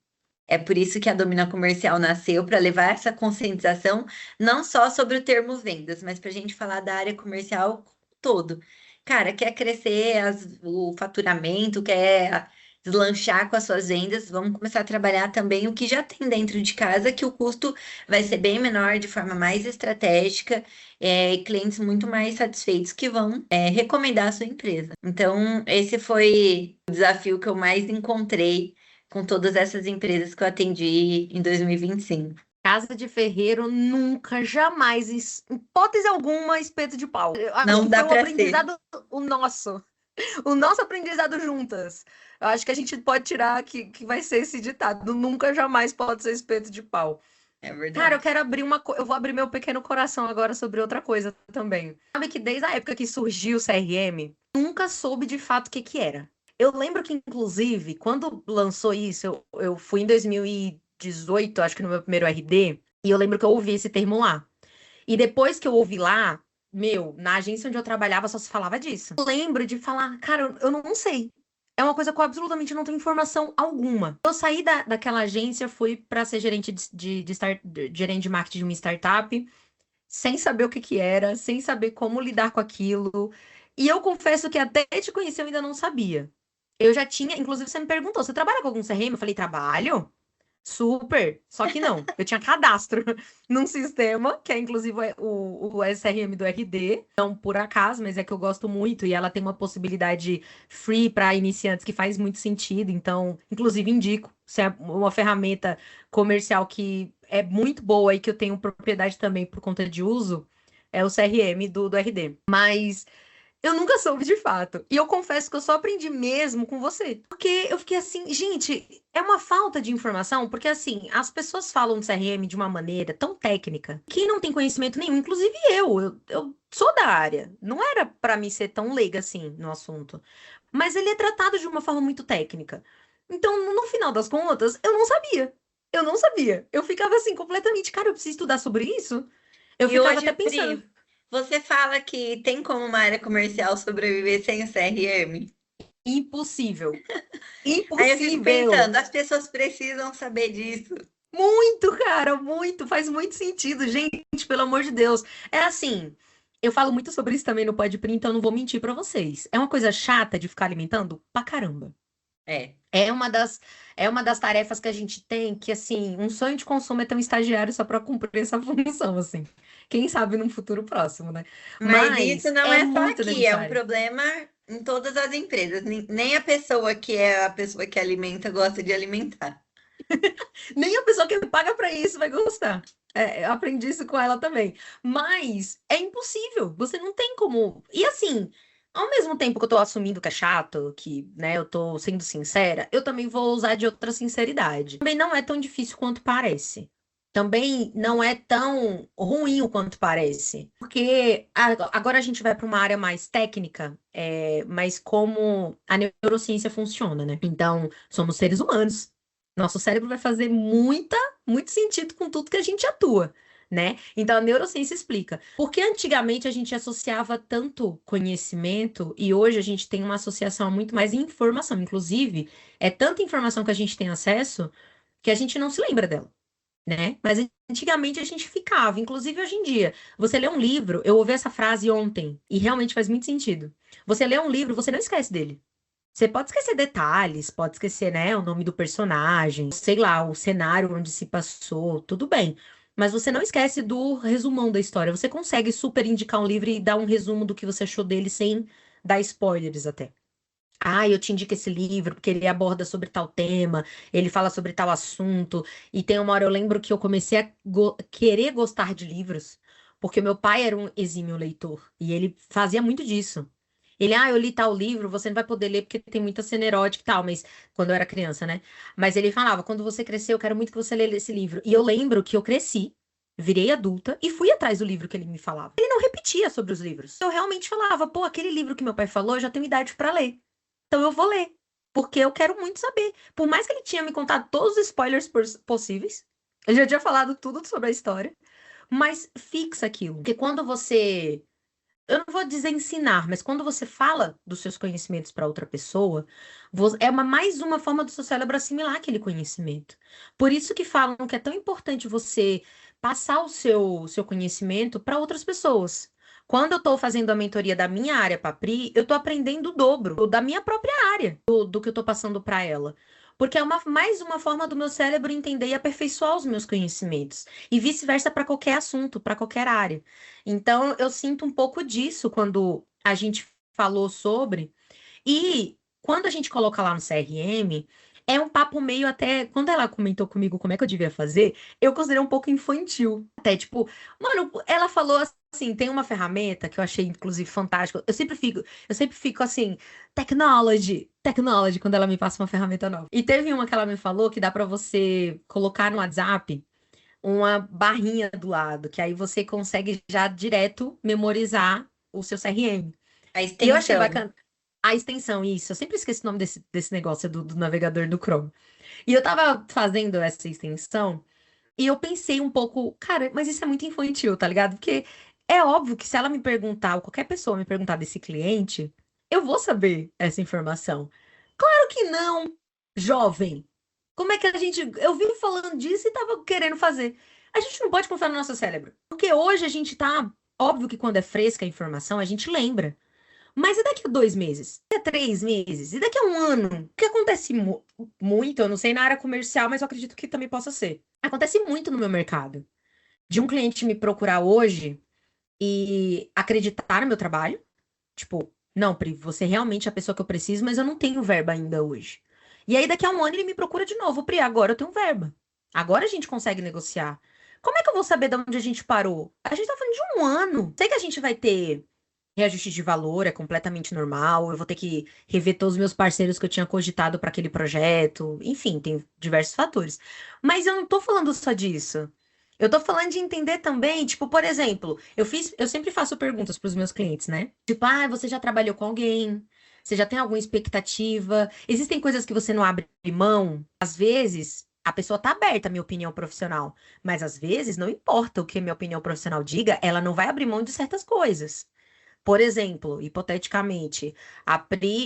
é por isso que a Domina Comercial nasceu para levar essa conscientização não só sobre o termo vendas, mas para a gente falar da área comercial como um todo. Cara, quer crescer o faturamento, quer deslanchar com as suas vendas, vamos começar a trabalhar também o que já tem dentro de casa, que o custo vai ser bem menor, de forma mais estratégica, e clientes muito mais satisfeitos que vão recomendar a sua empresa. Então, esse foi o desafio que eu mais encontrei com todas essas empresas que eu atendi em 2025. Casa de ferreiro nunca, jamais, em hipótese alguma, espeto de pau. Eu acho Não que dá foi um para ser. aprendizado o nosso. O nosso aprendizado juntas. Eu acho que a gente pode tirar que vai ser esse ditado. Nunca, jamais pode ser espeto de pau. É Cara, eu verdade. quero abrir eu vou abrir meu pequeno coração agora sobre outra coisa também. Sabe que desde a época que surgiu o CRM, nunca soube de fato o que que era. Eu lembro que, inclusive, quando lançou isso, eu fui em 2018, acho que no meu primeiro RD, e eu lembro que eu ouvi esse termo lá. E depois que eu ouvi lá, meu, na agência onde eu trabalhava só se falava disso. Eu lembro de falar, cara, eu não sei. É uma coisa que eu absolutamente não tenho informação alguma. Eu saí daquela agência, fui para ser gerente de gerente de marketing de uma startup, sem saber o que que era, sem saber como lidar com aquilo. E eu confesso que até te conhecer eu ainda não sabia. Eu já tinha, inclusive você me perguntou, você trabalha com algum CRM? Eu falei, trabalho? Super, só que não. Eu tinha cadastro num sistema, que é inclusive o SRM do RD. Não por acaso, mas é que eu gosto muito e ela tem uma possibilidade free para iniciantes que faz muito sentido. Então, inclusive, indico. Se é uma ferramenta comercial que é muito boa e que eu tenho propriedade também por conta de uso, é o CRM do RD. Mas eu nunca soube de fato. E eu confesso que eu só aprendi mesmo com você. Porque eu fiquei assim, gente, é uma falta de informação, porque assim, as pessoas falam de CRM de uma maneira tão técnica que não tem conhecimento nenhum, inclusive eu sou da área. Não era pra mim ser tão leiga assim no assunto. Mas ele é tratado de uma forma muito técnica. Então, no final das contas, eu não sabia. Eu não sabia. Eu ficava assim, completamente, cara, eu preciso estudar sobre isso. Eu E ficava hoje, até pensando, Pri, você fala que tem como uma área comercial sobreviver sem o CRM? impossível. Aí eu fico Impossível. pensando, as pessoas precisam saber disso. Muito, cara, muito. Faz muito sentido, gente, pelo amor de Deus. É assim, eu falo muito sobre isso também no Podpri, então eu não vou mentir pra vocês. É uma coisa chata de ficar alimentando pra caramba. É. É uma é uma das tarefas que a gente tem que, assim, um sonho de consumo é ter um estagiário só pra cumprir essa função, assim. Quem sabe num futuro próximo, né? Mas isso Mas não é é só muito aqui, é um necessário. problema em todas as empresas. Nem a pessoa que é a pessoa que alimenta gosta de alimentar. Nem a pessoa que paga pra isso vai gostar. É, eu aprendi isso com ela também. Mas é impossível. Você não tem como. E assim, ao mesmo tempo que eu tô assumindo que é chato, que, né, eu tô sendo sincera, eu também vou usar de outra sinceridade. Também não é tão difícil quanto parece. também não é tão ruim o quanto parece. Porque agora a gente vai para uma área mais técnica, mas como a neurociência funciona, né? Então, somos seres humanos. Nosso cérebro vai fazer muito sentido com tudo que a gente atua, né? Então, a neurociência explica. Porque antigamente a gente associava tanto conhecimento e hoje a gente tem uma associação muito mais em informação. Inclusive, é tanta informação que a gente tem acesso que a gente não se lembra dela, né? Mas antigamente a gente ficava, inclusive hoje em dia. Você lê um livro, eu ouvi essa frase ontem e realmente faz muito sentido. Você lê um livro, você não esquece dele. Você pode esquecer detalhes, pode esquecer, né, o nome do personagem, sei lá, o cenário onde se passou, tudo bem. Mas você não esquece do resumão da história. Você consegue super indicar um livro e dar um resumo do que você achou dele sem dar spoilers até. Ah, eu te indico esse livro porque ele aborda sobre tal tema, ele fala sobre tal assunto. E tem uma hora eu lembro que eu comecei a querer gostar de livros, porque meu pai era um exímio leitor e ele fazia muito disso. Ele, eu li tal livro, você não vai poder ler porque tem muita cena erótica e tal, mas quando eu era criança, né? Mas ele falava, quando você crescer, eu quero muito que você leia esse livro. E eu lembro que eu cresci, virei adulta e fui atrás do livro que ele me falava. Ele não repetia sobre os livros. Eu realmente falava, pô, aquele livro que meu pai falou, eu já tenho idade para ler. Então eu vou ler, porque eu quero muito saber. Por mais que ele tinha me contado todos os spoilers possíveis, ele já tinha falado tudo sobre a história, mas fixa aquilo. Porque quando você, eu não vou dizer ensinar, mas quando você fala dos seus conhecimentos para outra pessoa, é mais uma forma do seu cérebro assimilar aquele conhecimento. Por isso que falam que é tão importante você passar o seu conhecimento para outras pessoas. Quando eu estou fazendo a mentoria da minha área para a Pri, eu estou aprendendo o dobro da minha própria área, do que eu estou passando para ela. Porque é mais uma forma do meu cérebro entender e aperfeiçoar os meus conhecimentos. E vice-versa para qualquer assunto, para qualquer área. Então, eu sinto um pouco disso quando a gente falou sobre. E quando a gente coloca lá no CRM, é um papo meio até. Quando ela comentou comigo como é que eu devia fazer, eu considerei um pouco infantil. Até tipo, mano, ela falou assim: tem uma ferramenta que eu achei, inclusive, fantástica. Eu sempre fico assim, technology, quando ela me passa uma ferramenta nova. E teve uma que ela me falou que dá pra você colocar no WhatsApp uma barrinha do lado, que aí você consegue já direto memorizar o seu CRM. A E eu achei extensão. bacana. A extensão, isso. Eu sempre esqueço o nome desse negócio do navegador do Chrome. E eu tava fazendo essa extensão e eu pensei um pouco, cara, mas isso é muito infantil, tá ligado? Porque é óbvio que se ela me perguntar, ou qualquer pessoa me perguntar desse cliente, eu vou saber essa informação. Claro que não, jovem. Como é que a gente. Eu vim falando disso e tava querendo fazer. A gente não pode confiar no nosso cérebro. Porque hoje a gente tá. Óbvio que quando é fresca a informação, a gente lembra. Mas e daqui a 2 meses? E daqui a 3 meses? E daqui a um ano? O que acontece muito, eu não sei na área comercial, mas eu acredito que também possa ser. Acontece muito no meu mercado. De um cliente me procurar hoje e acreditar no meu trabalho. Tipo, não, Pri, você é realmente a pessoa que eu preciso, mas eu não tenho verba ainda hoje. E aí, daqui a um ano, ele me procura de novo. Pri, agora eu tenho verba. Agora a gente consegue negociar. Como é que eu vou saber de onde a gente parou? A gente tá falando de um ano. Sei que a gente vai ter reajuste de valor, é completamente normal. Eu vou ter que rever todos os meus parceiros que eu tinha cogitado para aquele projeto. Enfim, tem diversos fatores. Mas eu não tô falando só disso. Eu tô falando de entender também, tipo, por exemplo, eu sempre faço perguntas para os meus clientes, né? Tipo, você já trabalhou com alguém? Você já tem alguma expectativa? Existem coisas que você não abre mão? Às vezes, a pessoa tá aberta à minha opinião profissional, mas às vezes não importa o que a minha opinião profissional diga, ela não vai abrir mão de certas coisas. Por exemplo, hipoteticamente,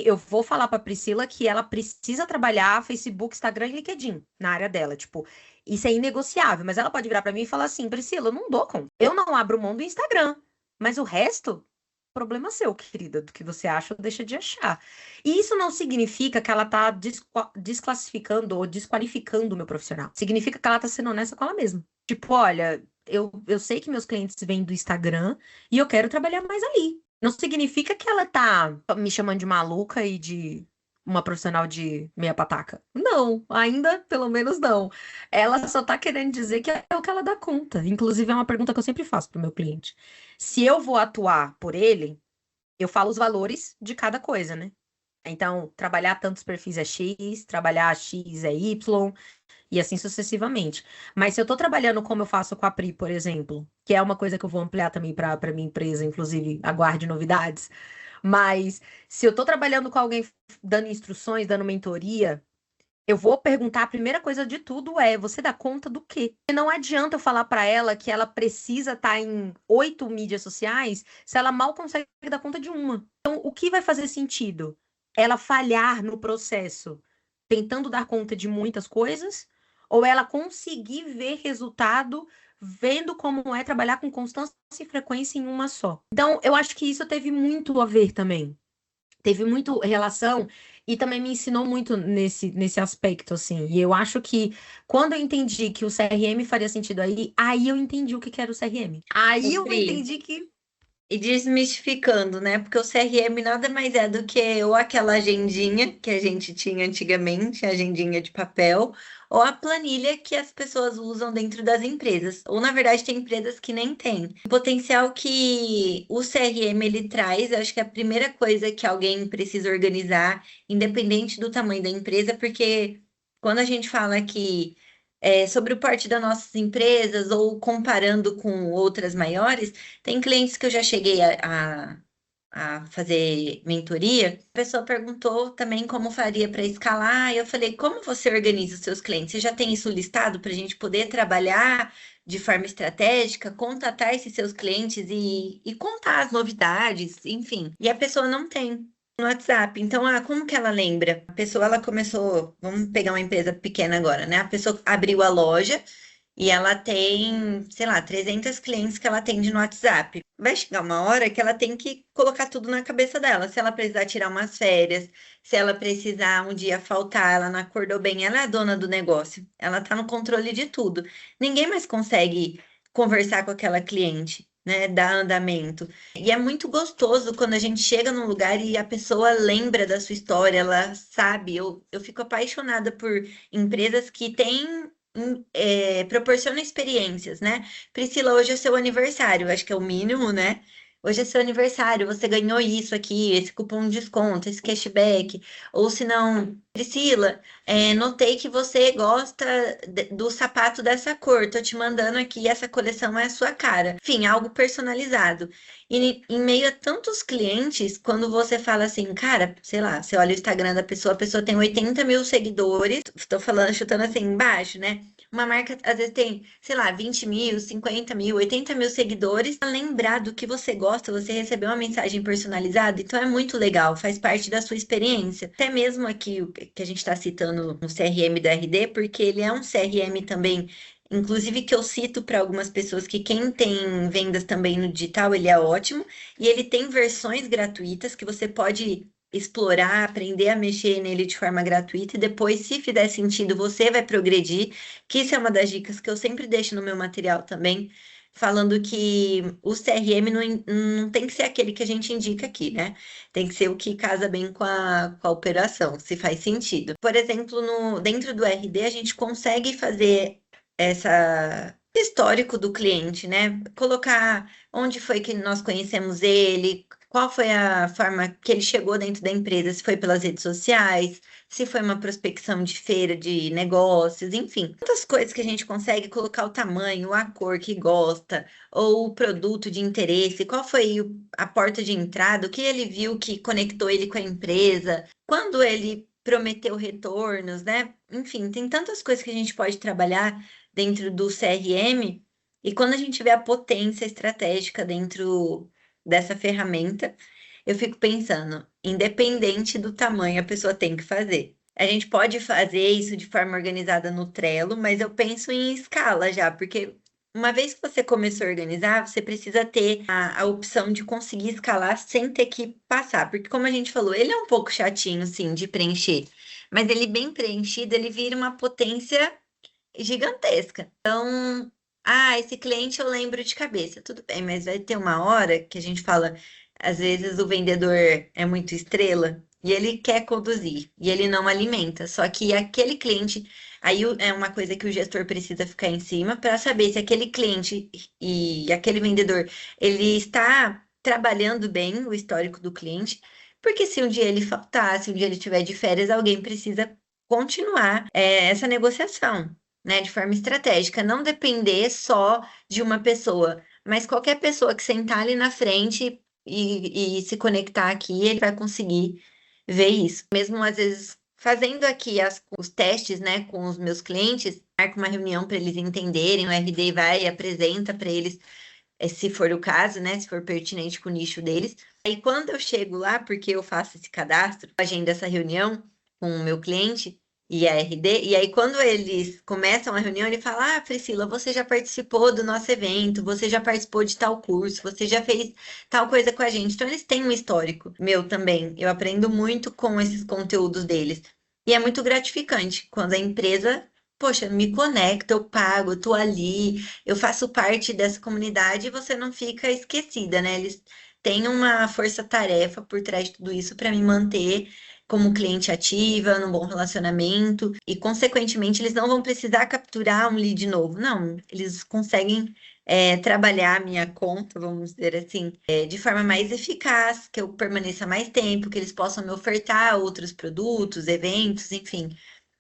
eu vou falar para Priscila que ela precisa trabalhar Facebook, Instagram e LinkedIn na área dela. Tipo, isso é inegociável, mas ela pode virar para mim e falar assim: Priscila, eu não dou conta. Eu não abro mão do Instagram, mas o resto, problema seu, querida, do que você acha ou deixa de achar. E isso não significa que ela tá desclassificando ou desqualificando o meu profissional. Significa que ela tá sendo honesta com ela mesma. Tipo, olha, eu sei que meus clientes vêm do Instagram e eu quero trabalhar mais ali. Não significa que ela tá me chamando de maluca e de uma profissional de meia pataca. Não, ainda pelo menos não. Ela só tá querendo dizer que é o que ela dá conta. Inclusive, é uma pergunta que eu sempre faço pro meu cliente. Se eu vou atuar por ele, eu falo os valores de cada coisa, né? Então, trabalhar tantos perfis é X, trabalhar X é Y. e assim sucessivamente. Mas se eu tô trabalhando como eu faço com a Pri, por exemplo, que é uma coisa que eu vou ampliar também para minha empresa, inclusive aguarde novidades. Mas se eu tô trabalhando com alguém dando instruções, dando mentoria, eu vou perguntar, a primeira coisa de tudo é, você dá conta do quê? E não adianta eu falar para ela que ela precisa estar em 8 mídias sociais se ela mal consegue dar conta de uma. Então, o que vai fazer sentido? Ela falhar no processo, tentando dar conta de muitas coisas, ou ela conseguir ver resultado vendo como é trabalhar com constância e frequência em uma só. Então, eu acho que isso teve muito a ver também. Teve muito relação e também me ensinou muito nesse aspecto, assim. E eu acho que quando eu entendi que o CRM faria sentido aí eu entendi o que que era o CRM. Aí Ô, eu Pri, entendi que. e desmistificando, né? Porque o CRM nada mais é do que ou aquela agendinha que a gente tinha antigamente, a agendinha de papel, ou a planilha que as pessoas usam dentro das empresas. Ou, na verdade, tem empresas que nem têm. O potencial que o CRM ele traz, eu acho que é a primeira coisa que alguém precisa organizar, independente do tamanho da empresa, porque quando a gente fala que sobre o porte das nossas empresas ou comparando com outras maiores, tem clientes que eu já cheguei a fazer mentoria. A pessoa perguntou também como faria para escalar, e eu falei, como você organiza os seus clientes? Você já tem isso listado para a gente poder trabalhar de forma estratégica, contatar esses seus clientes e contar as novidades, enfim. E a pessoa não tem no WhatsApp. Então, como que ela lembra? A pessoa, ela começou, vamos pegar uma empresa pequena agora, né? A pessoa abriu a loja, e ela tem, sei lá, 300 clientes que ela atende no WhatsApp. Vai chegar uma hora que ela tem que colocar tudo na cabeça dela. Se ela precisar tirar umas férias, se ela precisar um dia faltar, ela não acordou bem, ela é a dona do negócio. Ela tá no controle de tudo. Ninguém mais consegue conversar com aquela cliente, né? Dar andamento. E é muito gostoso quando a gente chega num lugar e a pessoa lembra da sua história, ela sabe. Eu fico apaixonada por empresas que têm proporciona experiências, né? Priscila, hoje é seu aniversário, acho que é o mínimo, né? Hoje é seu aniversário, você ganhou isso aqui, esse cupom de desconto, esse cashback. Ou se não, Priscila, notei que você gosta do sapato dessa cor, tô te mandando aqui, essa coleção é a sua cara. Enfim, algo personalizado. E em meio a tantos clientes, quando você fala assim, cara, sei lá, você olha o Instagram da pessoa, a pessoa tem 80 mil seguidores, estou falando, chutando assim embaixo, né? Uma marca às vezes tem, sei lá, 20 mil, 50 mil, 80 mil seguidores. Pra lembrar do que você gosta, você recebeu uma mensagem personalizada, então é muito legal, faz parte da sua experiência. Até mesmo aqui o que a gente está citando no CRM da RD, porque ele é um CRM também. Inclusive, que eu cito para algumas pessoas que quem tem vendas também no digital, ele é ótimo. E ele tem versões gratuitas que você pode explorar, aprender a mexer nele de forma gratuita. E depois, se fizer sentido, você vai progredir. Que isso é uma das dicas que eu sempre deixo no meu material também. Falando que o CRM não tem que ser aquele que a gente indica aqui, né? Tem que ser o que casa bem com a operação, se faz sentido. Por exemplo, dentro do RD, a gente consegue fazer essa histórico do cliente, né? Colocar onde foi que nós conhecemos ele, qual foi a forma que ele chegou dentro da empresa, se foi pelas redes sociais, se foi uma prospecção de feira de negócios, enfim. Tantas coisas que a gente consegue colocar o tamanho, a cor que gosta, ou o produto de interesse, qual foi a porta de entrada, o que ele viu que conectou ele com a empresa, quando ele prometeu retornos, né? Enfim, tem tantas coisas que a gente pode trabalhar dentro do CRM, e quando a gente vê a potência estratégica dentro dessa ferramenta, eu fico pensando, independente do tamanho, a pessoa tem que fazer. A gente pode fazer isso de forma organizada no Trello, mas eu penso em escala já, porque uma vez que você começou a organizar, você precisa ter a opção de conseguir escalar sem ter que passar, porque como a gente falou, ele é um pouco chatinho, sim, de preencher, mas ele bem preenchido, ele vira uma potência gigantesca. Então, esse cliente eu lembro de cabeça, tudo bem, mas vai ter uma hora que a gente fala, às vezes o vendedor é muito estrela e ele quer conduzir e ele não alimenta. Só que aquele cliente, aí é uma coisa que o gestor precisa ficar em cima para saber se aquele cliente e aquele vendedor, ele está trabalhando bem o histórico do cliente. Porque se um dia ele faltar, se um dia ele estiver de férias, alguém precisa continuar essa negociação. né, de forma estratégica, não depender só de uma pessoa, mas qualquer pessoa que sentar ali na frente e se conectar aqui, ele vai conseguir ver isso. Mesmo às vezes fazendo aqui os testes, né, com os meus clientes, marco uma reunião para eles entenderem, o RD vai e apresenta para eles, se for o caso, né, se for pertinente com o nicho deles. Aí quando eu chego lá, porque eu faço esse cadastro, agendo essa reunião com o meu cliente e a RD, e aí quando eles começam a reunião, ele fala: Ah, Priscila, você já participou do nosso evento, você já participou de tal curso, você já fez tal coisa com a gente. Então eles têm um histórico meu também. Eu aprendo muito com esses conteúdos deles. E é muito gratificante quando a empresa, poxa, me conecta, eu pago, eu tô ali, eu faço parte dessa comunidade e você não fica esquecida, né? Eles têm uma força-tarefa por trás de tudo isso para me manter como cliente ativa, num bom relacionamento, e, consequentemente, eles não vão precisar capturar um lead novo. Não, eles conseguem trabalhar a minha conta, vamos dizer assim, de forma mais eficaz, que eu permaneça mais tempo, que eles possam me ofertar outros produtos, eventos, enfim.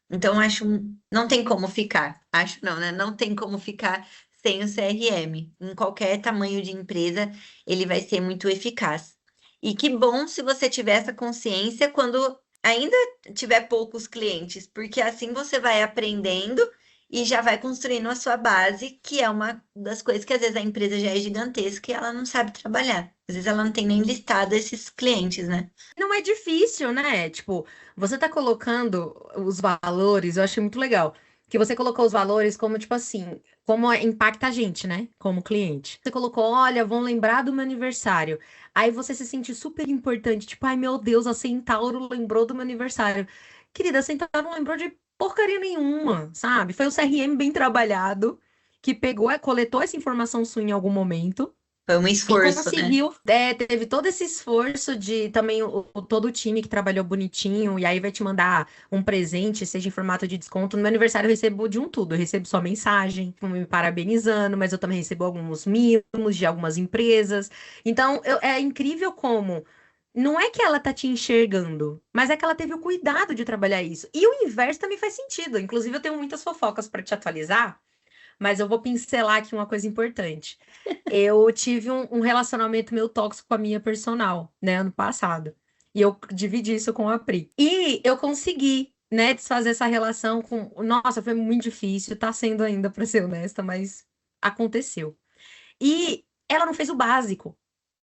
Então, acho, não tem como ficar. Acho não, né? Não tem como ficar sem o CRM. Em qualquer tamanho de empresa, ele vai ser muito eficaz. E que bom se você tiver essa consciência quando ainda tiver poucos clientes, porque assim você vai aprendendo e já vai construindo a sua base, que é uma das coisas que às vezes a empresa já é gigantesca e ela não sabe trabalhar. Às vezes ela não tem nem listado esses clientes, né? Não é difícil, né? Tipo, você tá colocando os valores, eu achei muito legal. Que você colocou os valores como, tipo assim, como impacta a gente, né? Como cliente. Você colocou, olha, vão lembrar do meu aniversário. Aí você se sente super importante, tipo, ai meu Deus, a Centauro lembrou do meu aniversário. Querida, a Centauro não lembrou de porcaria nenhuma, sabe? Foi o CRM bem trabalhado, que pegou, coletou essa informação sua em algum momento. Foi um E esforço, né? conseguiu, teve todo esse esforço de também todo o time que trabalhou bonitinho, e aí vai te mandar um presente, seja em formato de desconto. No meu aniversário eu recebo de um tudo, eu recebo só mensagem, me parabenizando, mas eu também recebo alguns mimos de algumas empresas. Então, é incrível como. Não é que ela tá te enxergando, mas é que ela teve o cuidado de trabalhar isso. E o inverso também faz sentido. Inclusive, eu tenho muitas fofocas para te atualizar, mas eu vou pincelar aqui uma coisa importante. Eu tive um relacionamento meio tóxico com a minha personal, né, ano passado. E eu dividi isso com a Pri. E eu consegui, né, desfazer essa relação com. Nossa, foi muito difícil, tá sendo ainda, pra ser honesta, mas aconteceu. E ela não fez o básico,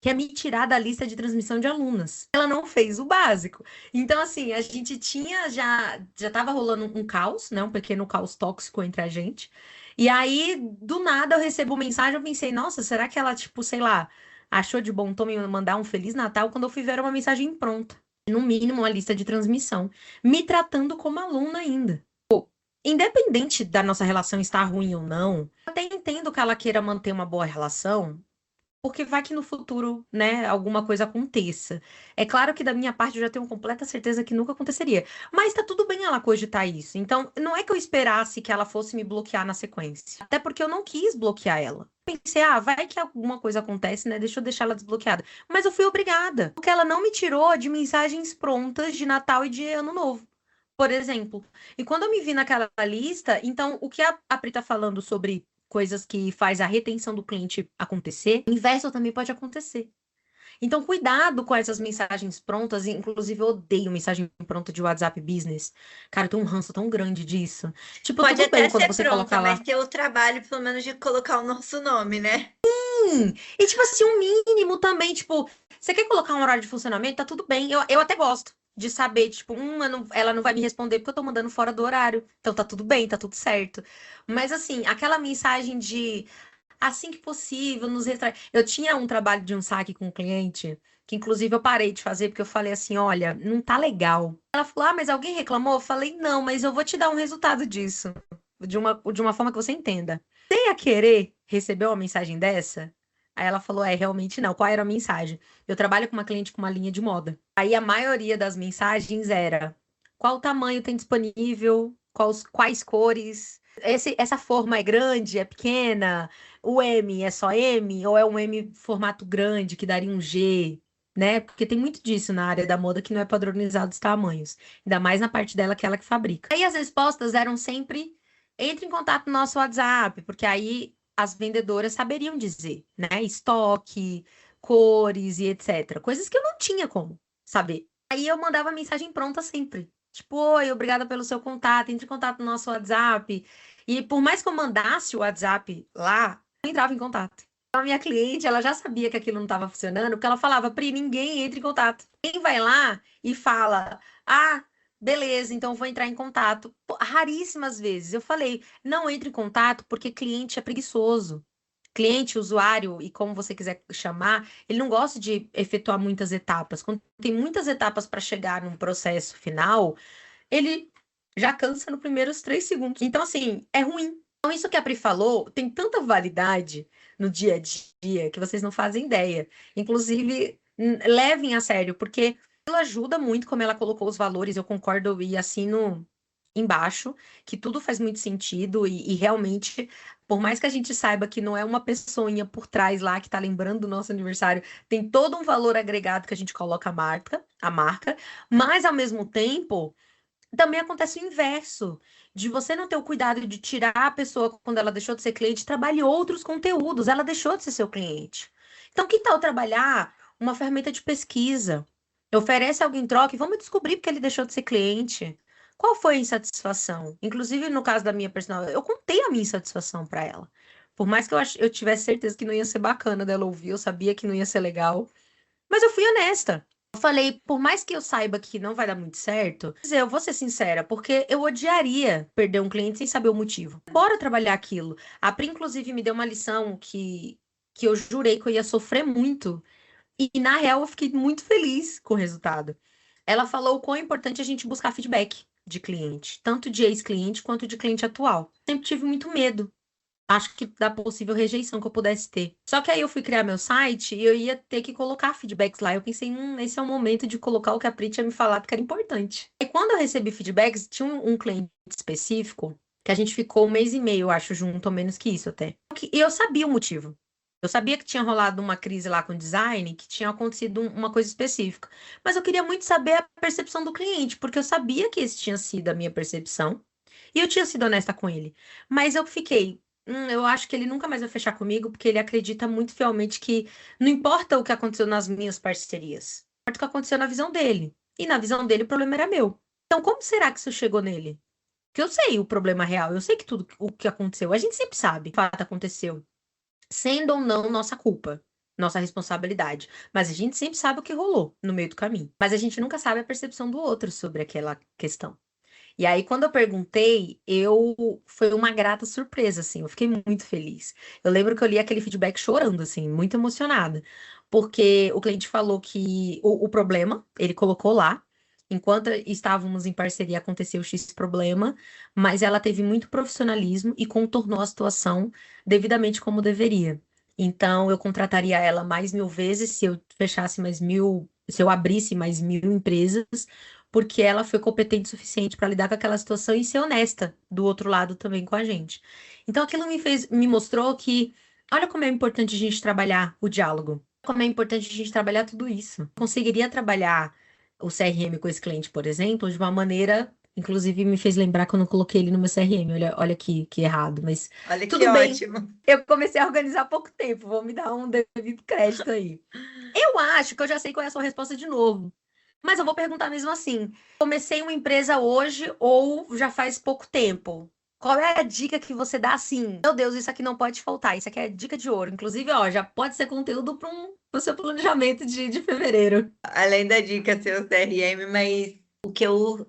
que é me tirar da lista de transmissão de alunas. Ela não fez o básico. Então, assim, a gente tinha já tava rolando um caos, né? Um pequeno caos tóxico entre a gente. E aí, do nada, eu recebo mensagem, eu pensei, nossa, será que ela, tipo, sei lá, achou de bom tom me mandar um Feliz Natal? Quando eu fui ver, era uma mensagem pronta. No mínimo, uma lista de transmissão. Me tratando como aluna ainda. Independente da nossa relação estar ruim ou não, eu até entendo que ela queira manter uma boa relação, porque vai que no futuro, né, alguma coisa aconteça. É claro que da minha parte eu já tenho completa certeza que nunca aconteceria. Mas tá tudo bem ela cogitar isso. Então, não é que eu esperasse que ela fosse me bloquear na sequência. Até porque eu não quis bloquear ela. Pensei, vai que alguma coisa acontece, né? Deixa eu deixar ela desbloqueada. Mas eu fui obrigada. Porque ela não me tirou de mensagens prontas de Natal e de Ano Novo. Por exemplo. E quando eu me vi naquela lista, então o que a Pri tá falando sobre coisas que faz a retenção do cliente acontecer, o inverso também pode acontecer. Então, cuidado com essas mensagens prontas. Inclusive, eu odeio mensagem pronta de WhatsApp Business. Cara, eu tenho um ranço tão grande disso. Tipo, Pode tudo até bem quando ser você pronta, coloca mas lá. ter o trabalho, pelo menos, de colocar o nosso nome, né? E, tipo assim, um mínimo também. Tipo, você quer colocar um horário de funcionamento? Tá tudo bem. Eu até gosto de saber, tipo, ela não vai me responder porque eu tô mandando fora do horário. Então tá tudo bem, tá tudo certo. Mas, assim, aquela mensagem de assim que possível, nos retrai. Eu tinha um trabalho de um saque com um cliente, que inclusive eu parei de fazer, porque eu falei assim: olha, não tá legal. Ela falou: mas alguém reclamou? Eu falei: não, mas eu vou te dar um resultado disso, de uma forma que você entenda. Você ia querer receber uma mensagem dessa? Aí ela falou: realmente não. Qual era a mensagem? Eu trabalho com uma cliente com uma linha de moda. Aí a maioria das mensagens era: qual tamanho tem disponível? Quais cores? Essa forma é grande, é pequena? O M é só M ou é um M formato grande que daria um G, né? Porque tem muito disso na área da moda que não é padronizado os tamanhos, ainda mais na parte dela que ela que fabrica. Aí as respostas eram sempre entre em contato no nosso WhatsApp, porque aí as vendedoras saberiam dizer, né? Estoque, cores e etc. Coisas que eu não tinha como saber. Aí eu mandava mensagem pronta sempre. Tipo, oi, obrigada pelo seu contato, entre em contato no nosso WhatsApp. E por mais que eu mandasse o WhatsApp lá, eu entrava em contato. A minha cliente, ela já sabia que aquilo não estava funcionando, porque ela falava, Pri, ninguém entra em contato. Quem vai lá e fala, ah, beleza, então vou entrar em contato. Pô, raríssimas vezes. Eu falei, não entre em contato porque cliente é preguiçoso. Cliente, usuário e como você quiser chamar, ele não gosta de efetuar muitas etapas. Quando tem muitas etapas para chegar num processo final, ele já cansa nos primeiros 3 segundos. Então, assim, é ruim. Então, isso que a Pri falou tem tanta validade no dia a dia que vocês não fazem ideia. Inclusive, levem a sério, porque ela ajuda muito, como ela colocou os valores, eu concordo e assino embaixo, que tudo faz muito sentido e realmente, por mais que a gente saiba que não é uma pessoinha por trás lá que tá lembrando do nosso aniversário, tem todo um valor agregado que a gente coloca a marca, mas ao mesmo tempo também acontece o inverso, de você não ter o cuidado de tirar a pessoa quando ela deixou de ser cliente, trabalhe outros conteúdos, ela deixou de ser seu cliente. Então, que tal trabalhar uma ferramenta de pesquisa? Oferece alguém em troca e vamos descobrir porque ele deixou de ser cliente. Qual foi a insatisfação? Inclusive, no caso da minha personal, eu contei a minha insatisfação para ela. Por mais que eu tivesse certeza que não ia ser bacana dela ouvir, eu sabia que não ia ser legal, mas eu fui honesta. Eu falei, por mais que eu saiba que não vai dar muito certo, eu vou ser sincera, porque eu odiaria perder um cliente sem saber o motivo. Bora trabalhar aquilo. A Pri, inclusive, me deu uma lição que eu jurei que eu ia sofrer muito. E, na real, eu fiquei muito feliz com o resultado. Ela falou o quão importante é a gente buscar feedback de cliente, tanto de ex-cliente quanto de cliente atual. Sempre tive muito medo, acho que da possível rejeição que eu pudesse ter. Só que aí eu fui criar meu site e eu ia ter que colocar feedbacks lá. Eu pensei, esse é o momento de colocar o que a Pri tinha me falado que era importante. E quando eu recebi feedbacks, tinha um cliente específico que a gente ficou 1 mês e meio, eu acho, junto, ou menos que isso até. E eu sabia o motivo. Eu sabia que tinha rolado uma crise lá com o design, que tinha acontecido uma coisa específica. Mas eu queria muito saber a percepção do cliente, porque eu sabia que esse tinha sido a minha percepção. E eu tinha sido honesta com ele. Mas eu fiquei, eu acho que ele nunca mais vai fechar comigo, porque ele acredita muito fielmente que não importa o que aconteceu nas minhas parcerias, importa o que aconteceu na visão dele. E na visão dele, o problema era meu. Então, como será que isso chegou nele? Porque eu sei o problema real, eu sei que tudo o que aconteceu, a gente sempre sabe, o fato aconteceu, sendo ou não nossa culpa, nossa responsabilidade. Mas a gente sempre sabe o que rolou no meio do caminho. Mas a gente nunca sabe a percepção do outro sobre aquela questão. E aí, quando eu perguntei, foi uma grata surpresa, assim, eu fiquei muito feliz. Eu lembro que eu li aquele feedback chorando, assim, muito emocionada, porque o cliente falou que o problema, ele colocou lá, enquanto estávamos em parceria, aconteceu X problema, mas ela teve muito profissionalismo e contornou a situação devidamente como deveria. Então, eu contrataria ela mais 1.000 vezes se eu fechasse mais 1.000, se eu abrisse mais 1.000 empresas, porque ela foi competente o suficiente para lidar com aquela situação e ser honesta do outro lado também com a gente. Então aquilo me mostrou que, olha como é importante a gente trabalhar o diálogo, como é importante a gente trabalhar tudo isso. Conseguiria trabalhar o CRM com esse cliente, por exemplo, de uma maneira, inclusive me fez lembrar que eu não coloquei ele no meu CRM, olha que errado, mas Olha que tudo bem. ótimo. Eu comecei a organizar há pouco tempo, vou me dar um devido crédito aí. Eu acho que eu já sei qual é a sua resposta de novo. Mas eu vou perguntar mesmo assim. Comecei uma empresa hoje ou já faz pouco tempo? Qual é a dica que você dá assim? Meu Deus, isso aqui não pode faltar. Isso aqui é dica de ouro. Inclusive, ó, já pode ser conteúdo para o seu planejamento de fevereiro. Além da dica seu CRM, mas o que eu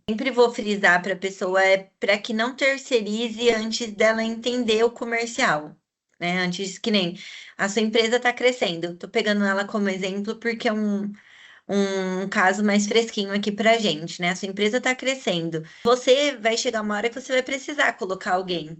sempre vou frisar para a pessoa é para que não terceirize antes dela entender o comercial, né? Antes que nem a sua empresa está crescendo. Tô pegando ela como exemplo porque é um caso mais fresquinho aqui pra gente, né? A sua empresa está crescendo. Você vai chegar uma hora que você vai precisar colocar alguém.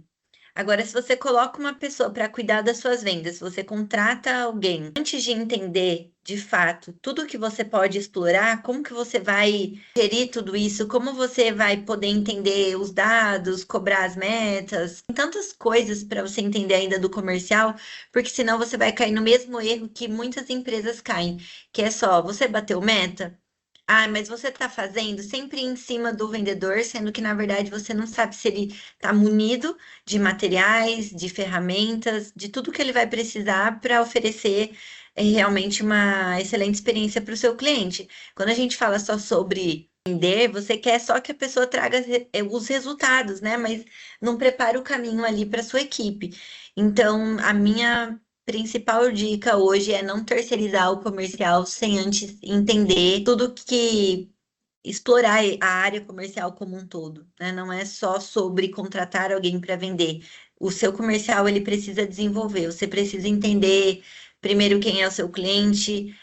Agora, se você coloca uma pessoa para cuidar das suas vendas, se você contrata alguém antes de entender de fato tudo que você pode explorar, como que você vai gerir tudo isso, como você vai poder entender os dados, cobrar as metas, tem tantas coisas para você entender ainda do comercial, porque senão você vai cair no mesmo erro que muitas empresas caem, que é só você bateu meta. Ah, mas você está fazendo sempre em cima do vendedor, sendo que na verdade você não sabe se ele está munido de materiais, de ferramentas, de tudo que ele vai precisar para oferecer realmente uma excelente experiência para o seu cliente. Quando a gente fala só sobre vender, você quer só que a pessoa traga os resultados, né? Mas não prepara o caminho ali para sua equipe. Então, a minha principal dica hoje é não terceirizar o comercial sem antes entender tudo que explorar a área comercial como um todo, né? Não é só sobre contratar alguém para vender. O seu comercial ele precisa desenvolver. Você precisa entender primeiro quem é o seu cliente,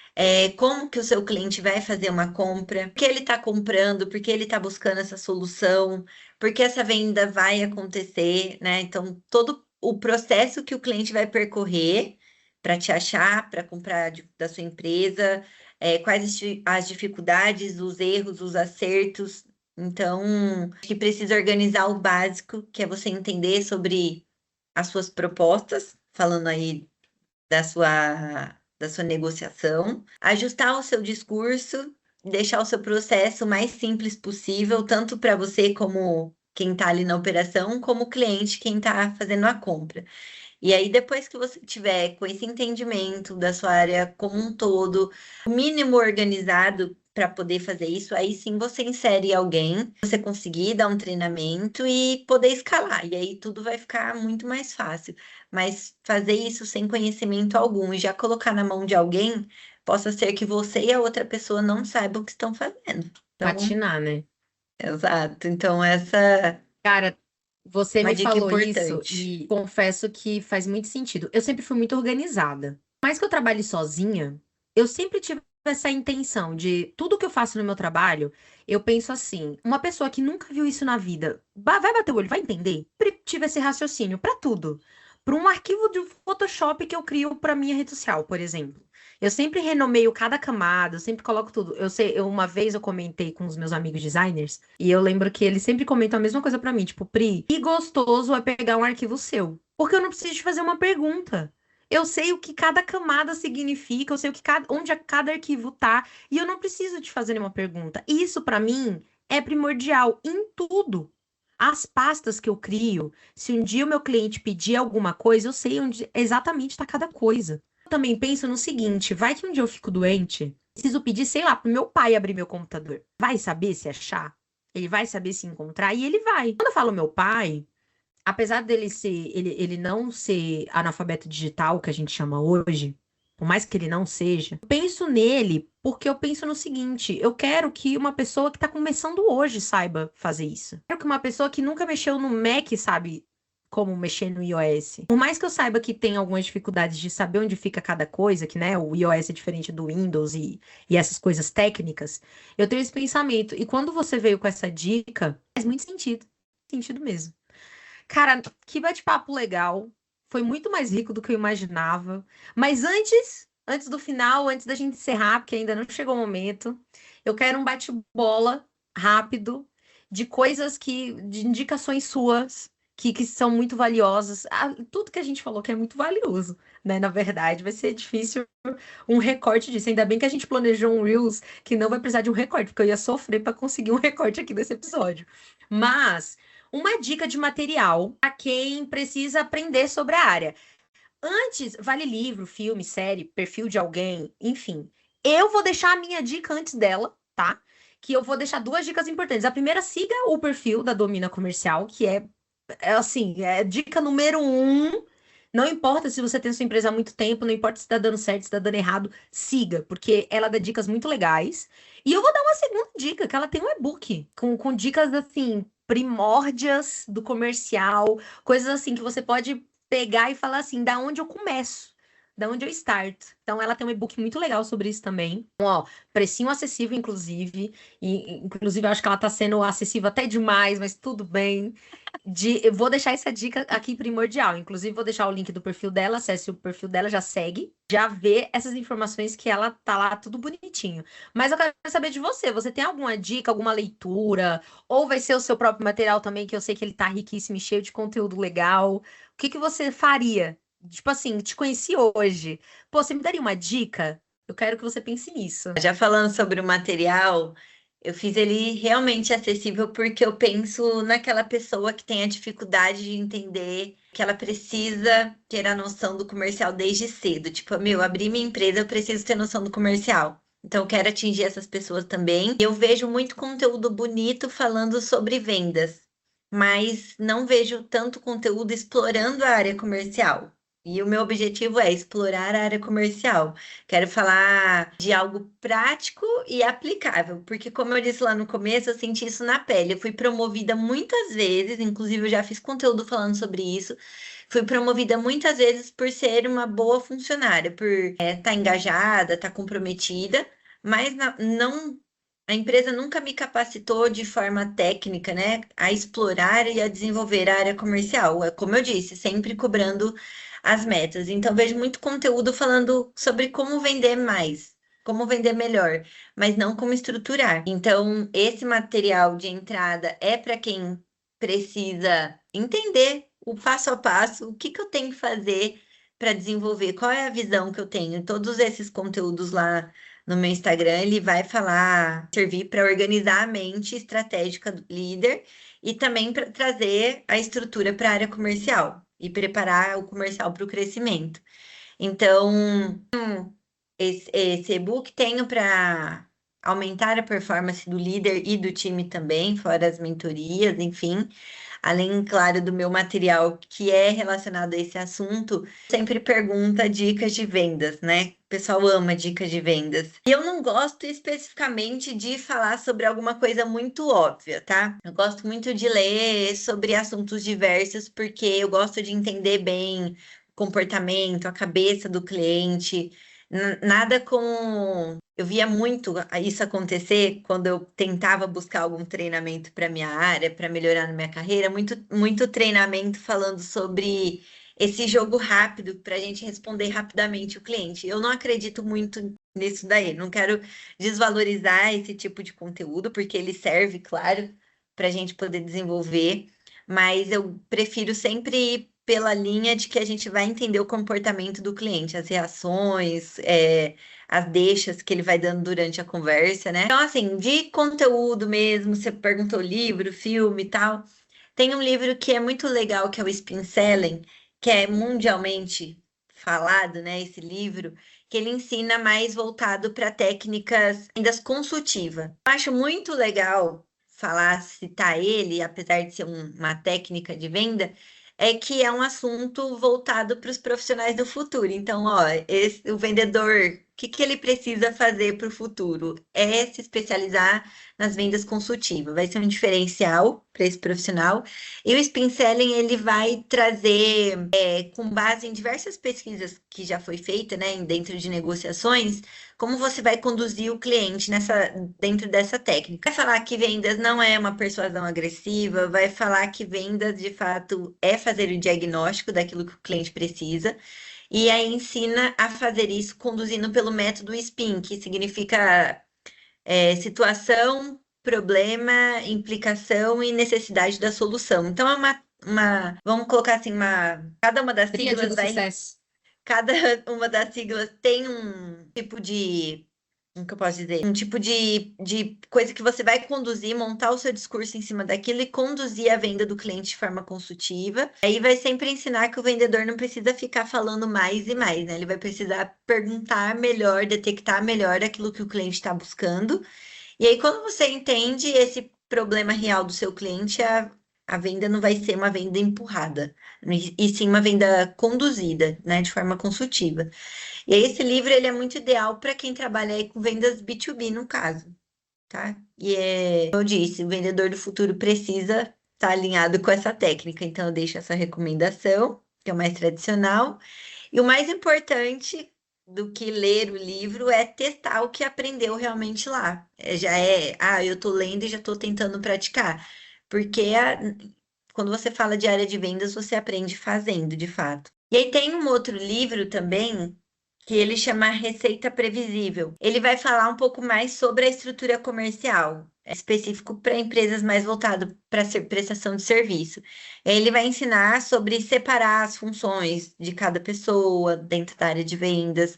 como que o seu cliente vai fazer uma compra, por que ele está comprando, por que ele está buscando essa solução, por que essa venda vai acontecer, né? Então, todo o processo que o cliente vai percorrer para te achar, para comprar da sua empresa, quais as dificuldades, os erros, os acertos. Então, acho que precisa organizar o básico, que é você entender sobre as suas propostas, falando aí da sua negociação, ajustar o seu discurso, deixar o seu processo o mais simples possível, tanto para você como quem está ali na operação, como o cliente, quem está fazendo a compra. E aí, depois que você tiver com esse entendimento da sua área como um todo, o mínimo organizado para poder fazer isso, aí sim você insere alguém, você conseguir dar um treinamento e poder escalar. E aí tudo vai ficar muito mais fácil. Mas fazer isso sem conhecimento algum e já colocar na mão de alguém, possa ser que você e a outra pessoa não saibam o que estão fazendo. Então, Patinar, né? exato. Então, essa é Cara, você uma me dica falou isso importante. e confesso que faz muito sentido. Eu sempre fui muito organizada. Mais que eu trabalhe sozinha, eu sempre tive essa intenção de tudo que eu faço no meu trabalho, eu penso assim, uma pessoa que nunca viu isso na vida, vai bater o olho, vai entender? Sempre tive esse raciocínio pra tudo. Para um arquivo de Photoshop que eu crio para minha rede social, por exemplo. Eu sempre renomeio cada camada, eu sempre coloco tudo. Eu sei, uma vez eu comentei com os meus amigos designers e eu lembro que eles sempre comentam a mesma coisa pra mim, tipo, Pri, que gostoso é pegar um arquivo seu. Porque eu não preciso de fazer uma pergunta. Eu sei o que cada camada significa, eu sei onde cada arquivo tá, e eu não preciso de fazer nenhuma pergunta. Isso, pra mim, é primordial em tudo. As pastas que eu crio, se um dia o meu cliente pedir alguma coisa, eu sei onde exatamente está cada coisa. Eu também penso no seguinte, vai que um dia eu fico doente, preciso pedir, sei lá, pro meu pai abrir meu computador. Vai saber se achar? Ele vai saber se encontrar e ele vai. Quando eu falo meu pai, apesar dele ser, ele não ser analfabeto digital, que a gente chama hoje, por mais que ele não seja, eu penso nele porque eu penso no seguinte: eu quero que uma pessoa que está começando hoje saiba fazer isso. Eu quero que uma pessoa que nunca mexeu no Mac sabe como mexer no iOS. Por mais que eu saiba que tem algumas dificuldades de saber onde fica cada coisa, que né, o iOS é diferente do Windows e essas coisas técnicas, eu tenho esse pensamento. E quando você veio com essa dica, faz muito sentido. Sentido mesmo. Cara, que bate-papo legal. Foi muito mais rico do que eu imaginava. Mas antes do final, antes da gente encerrar, porque ainda não chegou o momento, eu quero um bate-bola rápido de coisas de indicações suas que são muito valiosas. Ah, tudo que a gente falou que é muito valioso, né? Na verdade, vai ser difícil um recorte disso. Ainda bem que a gente planejou um Reels que não vai precisar de um recorte, porque eu ia sofrer para conseguir um recorte aqui desse episódio. Mas uma dica de material para quem precisa aprender sobre a área. Antes, vale livro, filme, série, perfil de alguém, enfim. Eu vou deixar a minha dica antes dela, tá? Que eu vou deixar duas dicas importantes. A primeira, siga o perfil da Domina Comercial, que é assim, é dica número um. Não importa se você tem sua empresa há muito tempo, não importa se está dando certo, se está dando errado, siga, porque ela dá dicas muito legais. E eu vou dar uma segunda dica, que ela tem um e-book com dicas assim, primórdias do comercial, coisas assim que você pode pegar e falar assim, da onde eu começo, da onde eu start. Então ela tem um e-book muito legal sobre isso também. Então, ó, precinho acessível, inclusive. E, inclusive, eu acho que ela tá sendo acessível até demais, mas tudo bem. Eu vou deixar essa dica aqui primordial. Inclusive, vou deixar o link do perfil dela. Acesse o perfil dela, já segue, já vê essas informações que ela tá lá tudo bonitinho. Mas eu quero saber de você. Você tem alguma dica, alguma leitura? Ou vai ser o seu próprio material também, que eu sei que ele tá riquíssimo e cheio de conteúdo legal. O que que você faria? Tipo assim, te conheci hoje. Pô, você me daria uma dica? Eu quero que você pense nisso. Já falando sobre o material, eu fiz ele realmente acessível porque eu penso naquela pessoa que tem a dificuldade de entender que ela precisa ter a noção do comercial desde cedo. Tipo, meu, abri minha empresa, eu preciso ter noção do comercial. Então, eu quero atingir essas pessoas também. Eu vejo muito conteúdo bonito falando sobre vendas, mas não vejo tanto conteúdo explorando a área comercial. E o meu objetivo é explorar a área comercial. Quero falar de algo prático e aplicável, porque, como eu disse lá no começo, eu senti isso na pele. Eu fui promovida muitas vezes, inclusive eu já fiz conteúdo falando sobre isso. Fui promovida muitas vezes por ser uma boa funcionária, por estar engajada, estar comprometida, mas não. A empresa nunca me capacitou de forma técnica, né, a explorar e a desenvolver a área comercial. É como eu disse, sempre cobrando as metas. Então, vejo muito conteúdo falando sobre como vender mais, como vender melhor, mas não como estruturar. Então, esse material de entrada é para quem precisa entender o passo a passo, o que que eu tenho que fazer para desenvolver, qual é a visão que eu tenho. Todos esses conteúdos lá no meu Instagram, ele vai falar, servir para organizar a mente estratégica do líder e também para trazer a estrutura para a área comercial e preparar o comercial para o crescimento. Então, esse e-book tenho para aumentar a performance do líder e do time também, fora as mentorias, enfim. Além, claro, do meu material que é relacionado a esse assunto, sempre pergunta dicas de vendas, né? O pessoal ama dicas de vendas. E eu não gosto especificamente de falar sobre alguma coisa muito óbvia, tá? Eu gosto muito de ler sobre assuntos diversos, porque eu gosto de entender bem o comportamento, a cabeça do cliente. Nada com. Eu via muito isso acontecer quando eu tentava buscar algum treinamento para minha área, para melhorar na minha carreira, muito treinamento falando sobre esse jogo rápido para a gente responder rapidamente o cliente. Eu não acredito muito nisso daí, não quero desvalorizar esse tipo de conteúdo, porque ele serve, claro, para a gente poder desenvolver, mas eu prefiro sempre ir pela linha de que a gente vai entender o comportamento do cliente, as reações, as deixas que ele vai dando durante a conversa, né? Então, assim, de conteúdo mesmo, você perguntou livro, filme e tal. Tem um livro que é muito legal, que é o Spin Selling, que é mundialmente falado, né? Esse livro, que ele ensina mais voltado para técnicas vendas consultiva. Eu acho muito legal falar, citar ele, apesar de ser uma técnica de venda, é que é um assunto voltado para os profissionais do futuro. Então, ó, o vendedor, o que que ele precisa fazer para o futuro? É se especializar nas vendas consultivas. Vai ser um diferencial para esse profissional. E o Spin Selling, ele vai trazer, com base em diversas pesquisas que já foi feita, né, dentro de negociações, como você vai conduzir o cliente dentro dessa técnica. Vai falar que vendas não é uma persuasão agressiva, vai falar que vendas, de fato, é fazer o diagnóstico daquilo que o cliente precisa, e aí ensina a fazer isso conduzindo pelo método SPIN, que significa situação, problema, implicação e necessidade da solução. Então, é vamos colocar assim, cada uma das Tríade siglas do sucesso. cada uma das siglas tem um tipo de, como que eu posso dizer? Um tipo de coisa que você vai conduzir, montar o seu discurso em cima daquilo e conduzir a venda do cliente de forma consultiva. Aí vai sempre ensinar que o vendedor não precisa ficar falando mais e mais, né? Ele vai precisar perguntar melhor, detectar melhor aquilo que o cliente está buscando. E aí, quando você entende esse problema real do seu cliente, a venda não vai ser uma venda empurrada, e sim uma venda conduzida, né, de forma consultiva. E aí, esse livro ele é muito ideal para quem trabalha aí com vendas B2B, no caso, tá? E como eu disse, o vendedor do futuro precisa estar alinhado com essa técnica. Então, eu deixo essa recomendação, que é o mais tradicional. E o mais importante do que ler o livro é testar o que aprendeu realmente lá. Eu tô lendo e já tô tentando praticar. Porque quando você fala de área de vendas, você aprende fazendo, de fato. E aí tem um outro livro também que ele chama Receita Previsível. Ele vai falar um pouco mais sobre a estrutura comercial, específico para empresas mais voltado para prestação de serviço. Ele vai ensinar sobre separar as funções de cada pessoa dentro da área de vendas,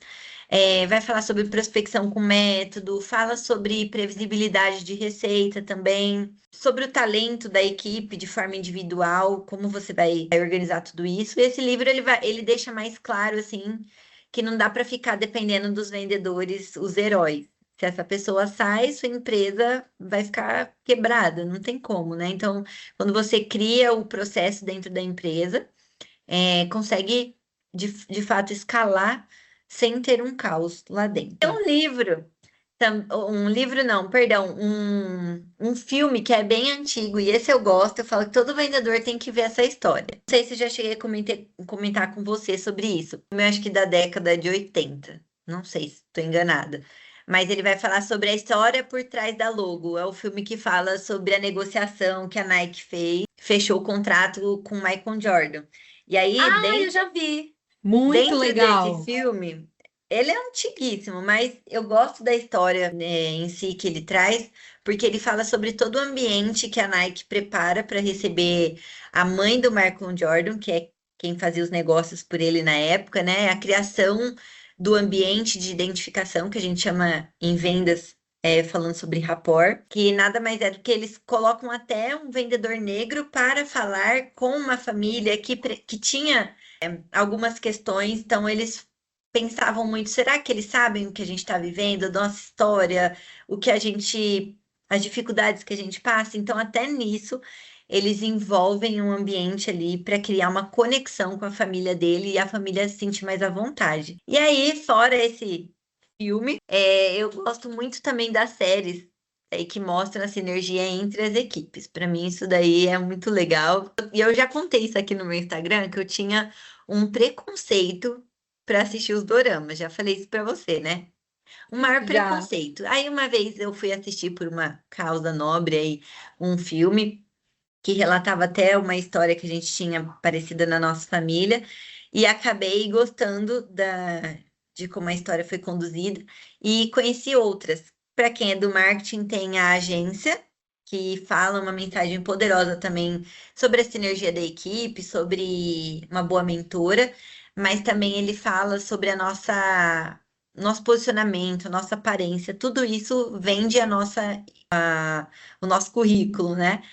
Vai falar sobre prospecção com método, fala sobre previsibilidade de receita também, sobre o talento da equipe de forma individual, como você vai organizar tudo isso. Esse livro ele deixa mais claro assim que não dá para ficar dependendo dos vendedores, os heróis. Se essa pessoa sai, sua empresa vai ficar quebrada, não tem como, né? Então, quando você cria o processo dentro da empresa, consegue de fato escalar sem ter um caos lá dentro. Tem um livro, um livro não, perdão, um filme que é bem antigo, e esse eu gosto, eu falo que todo vendedor tem que ver essa história. Não sei se eu já cheguei a comentar com você sobre isso. Eu acho que da década de 80, não sei se estou enganada. Mas ele vai falar sobre a história por trás da logo. É o filme que fala sobre a negociação que a Nike fez, fechou o contrato com Michael Jordan. E aí, Ah, eu já vi. Muito dentro desse legal. filme, ele é antiguíssimo, mas eu gosto da história, né, em si que ele traz, porque ele fala sobre todo o ambiente que a Nike prepara para receber a mãe do Michael Jordan, que é quem fazia os negócios por ele na época, né? A criação do ambiente de identificação, que a gente chama em vendas, falando sobre rapport, que nada mais é do que eles colocam até um vendedor negro para falar com uma família que tinha algumas questões, então eles pensavam muito, será que eles sabem o que a gente está vivendo, a nossa história, o que a gente, as dificuldades que a gente passa? Então, até nisso, eles envolvem um ambiente ali para criar uma conexão com a família dele e a família se sentir mais à vontade. E aí, fora esse filme, eu gosto muito também das séries que mostram a sinergia entre as equipes. Para mim, isso daí é muito legal. E eu já contei isso aqui no meu Instagram, que eu tinha um preconceito para assistir os doramas. Já falei isso para você, né? Um maior Já. preconceito. Aí uma vez eu fui assistir por uma causa nobre aí um filme que relatava até uma história que a gente tinha parecida na nossa família e acabei gostando de como a história foi conduzida e conheci outras. Para quem é do marketing, tem a agência que fala uma mensagem poderosa também sobre a sinergia da equipe, sobre uma boa mentora, mas também ele fala sobre a nosso posicionamento, nossa aparência, tudo isso vende o nosso currículo, né?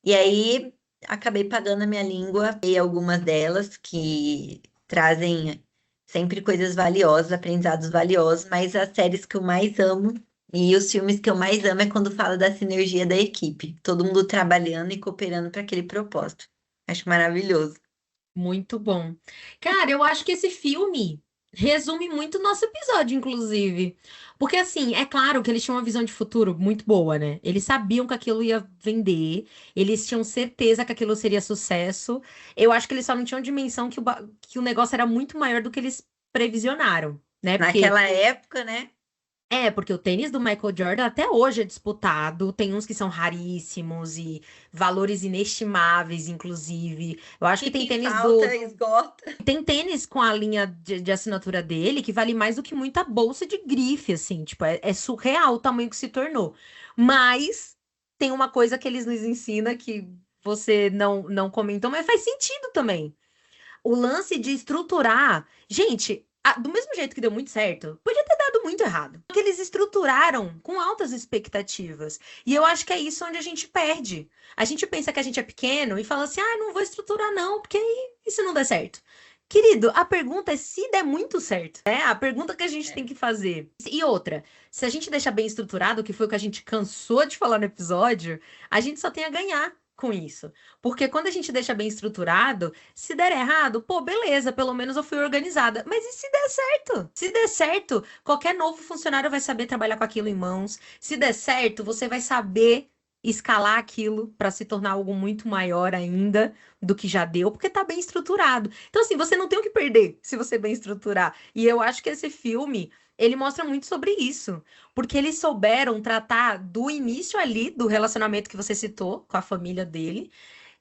E aí acabei pagando a minha língua e algumas delas que trazem sempre coisas valiosas, aprendizados valiosos, mas as séries que eu mais amo e os filmes que eu mais amo é quando fala da sinergia da equipe, todo mundo trabalhando e cooperando para aquele propósito. Acho maravilhoso. Muito bom. Cara, eu acho que esse filme resume muito o nosso episódio, inclusive. Porque, assim, é claro que eles tinham uma visão de futuro muito boa, né? Eles sabiam que aquilo ia vender, eles tinham certeza que aquilo seria sucesso. Eu acho que eles só não tinham dimensão que o negócio era muito maior do que eles previsionaram, né? Porque Naquela época, né? porque o tênis do Michael Jordan até hoje é disputado. Tem uns que são raríssimos e valores inestimáveis, inclusive. Eu acho que E tem que tênis falta, esgota. tem tênis com a linha de assinatura dele que vale mais do que muita bolsa de grife, assim. Tipo, é surreal o tamanho que se tornou. Mas tem uma coisa que eles nos ensinam que você não comentou, mas faz sentido também. O lance de estruturar. Gente, do mesmo jeito que deu muito certo, podia ter dado muito errado. Porque eles estruturaram com altas expectativas. E eu acho que é isso onde a gente perde. A gente pensa que a gente é pequeno e fala assim: ah, não vou estruturar, não, porque e se não der certo? Querido, a pergunta é se der muito certo. É a pergunta que a gente tem que fazer. E outra, se a gente deixar bem estruturado, que foi o que a gente cansou de falar no episódio, a gente só tem a ganhar com isso. Porque quando a gente deixa bem estruturado, se der errado, pô, beleza, pelo menos eu fui organizada. Mas e se der certo? Se der certo, qualquer novo funcionário vai saber trabalhar com aquilo em mãos. Se der certo, você vai saber escalar aquilo para se tornar algo muito maior ainda do que já deu, porque tá bem estruturado. Então, assim, você não tem o que perder se você bem estruturar. E eu acho que esse filme, ele mostra muito sobre isso. Porque eles souberam tratar do início ali do relacionamento que você citou com a família dele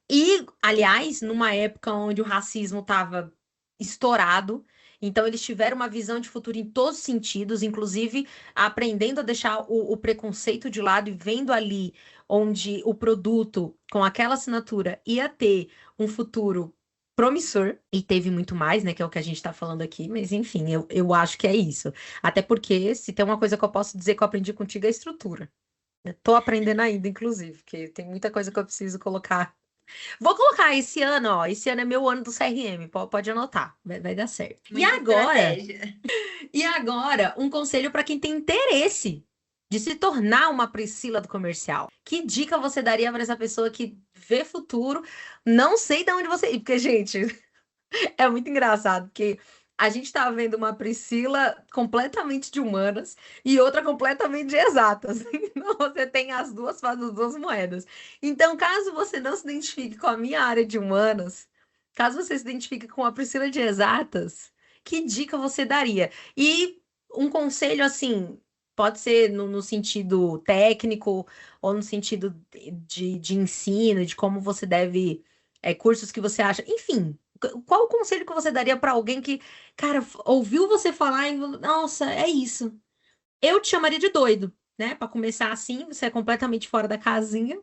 e, aliás, numa época onde o racismo estava estourado, então eles tiveram uma visão de futuro em todos os sentidos, inclusive aprendendo a deixar o preconceito de lado e vendo ali onde o produto com aquela assinatura ia ter um futuro promissor e teve muito mais, né? Que é o que a gente tá falando aqui, mas enfim, eu acho que é isso. Até porque, se tem uma coisa que eu posso dizer que eu aprendi contigo é a estrutura. Eu tô aprendendo ainda, inclusive, porque tem muita coisa que eu preciso colocar. Vou colocar esse ano, ó. Esse ano é meu ano do CRM, pode anotar, vai dar certo. Muita estratégia. E agora, um conselho para quem tem interesse de se tornar uma Priscila do comercial. Que dica você daria para essa pessoa que vê futuro? Não sei de onde você. Porque, gente, é muito engraçado, porque a gente tá vendo uma Priscila completamente de humanas e outra completamente de exatas. Então, você tem as duas faces das duas moedas. Então, caso você não se identifique com a minha área de humanas, caso você se identifique com a Priscila de exatas, que dica você daria? E um conselho assim. Pode ser no sentido técnico ou no sentido de ensino, de como você deve, cursos que você acha, enfim, qual o conselho que você daria pra alguém que, cara, ouviu você falar e falou, nossa, é isso. Eu te chamaria de doido, né? Pra começar assim, você é completamente fora da casinha,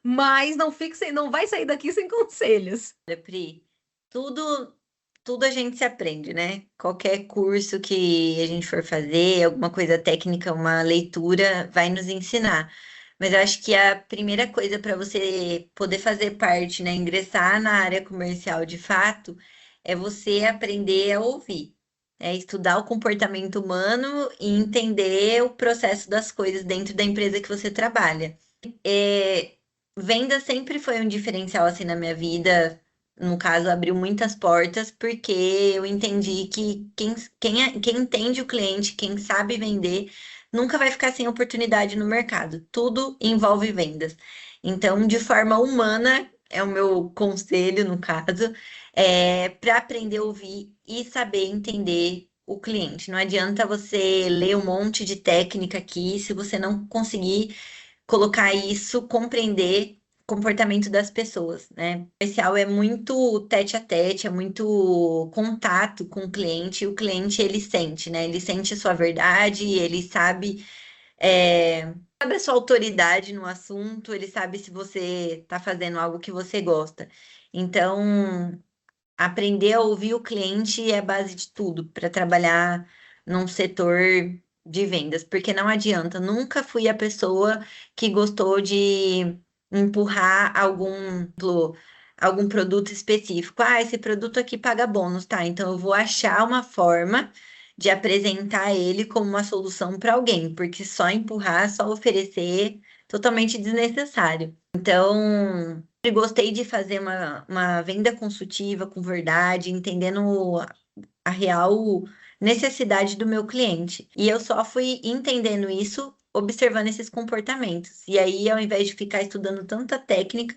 mas não fique sem, não vai sair daqui sem conselhos. Olha, Pri, tudo, tudo a gente se aprende, né? Qualquer curso que a gente for fazer, alguma coisa técnica, uma leitura, vai nos ensinar. Mas eu acho que a primeira coisa para você poder fazer parte, né, ingressar na área comercial de fato, é você aprender a ouvir, é estudar o comportamento humano e entender o processo das coisas dentro da empresa que você trabalha. É, venda sempre foi um diferencial assim na minha vida. No caso, abriu muitas portas, porque eu entendi que quem entende o cliente, quem sabe vender, nunca vai ficar sem oportunidade no mercado. Tudo envolve vendas. Então, de forma humana, é o meu conselho, no caso, para aprender a ouvir e saber entender o cliente. Não adianta você ler um monte de técnica aqui se você não conseguir colocar isso, compreender o comportamento das pessoas, né? O comercial é muito tete a tete, é muito contato com o cliente, e o cliente ele sente, né? Ele sente a sua verdade, ele sabe a sua autoridade no assunto, ele sabe se você está fazendo algo que você gosta. Então, aprender a ouvir o cliente é a base de tudo para trabalhar num setor de vendas, porque não adianta, nunca fui a pessoa que gostou de empurrar algum produto específico. Ah, esse produto aqui paga bônus, tá? Então eu vou achar uma forma de apresentar ele como uma solução para alguém, porque só empurrar, só oferecer, totalmente desnecessário. Então, sempre gostei de fazer uma venda consultiva com verdade, entendendo a real necessidade do meu cliente. E eu só fui entendendo isso observando esses comportamentos. E aí, ao invés de ficar estudando tanta técnica,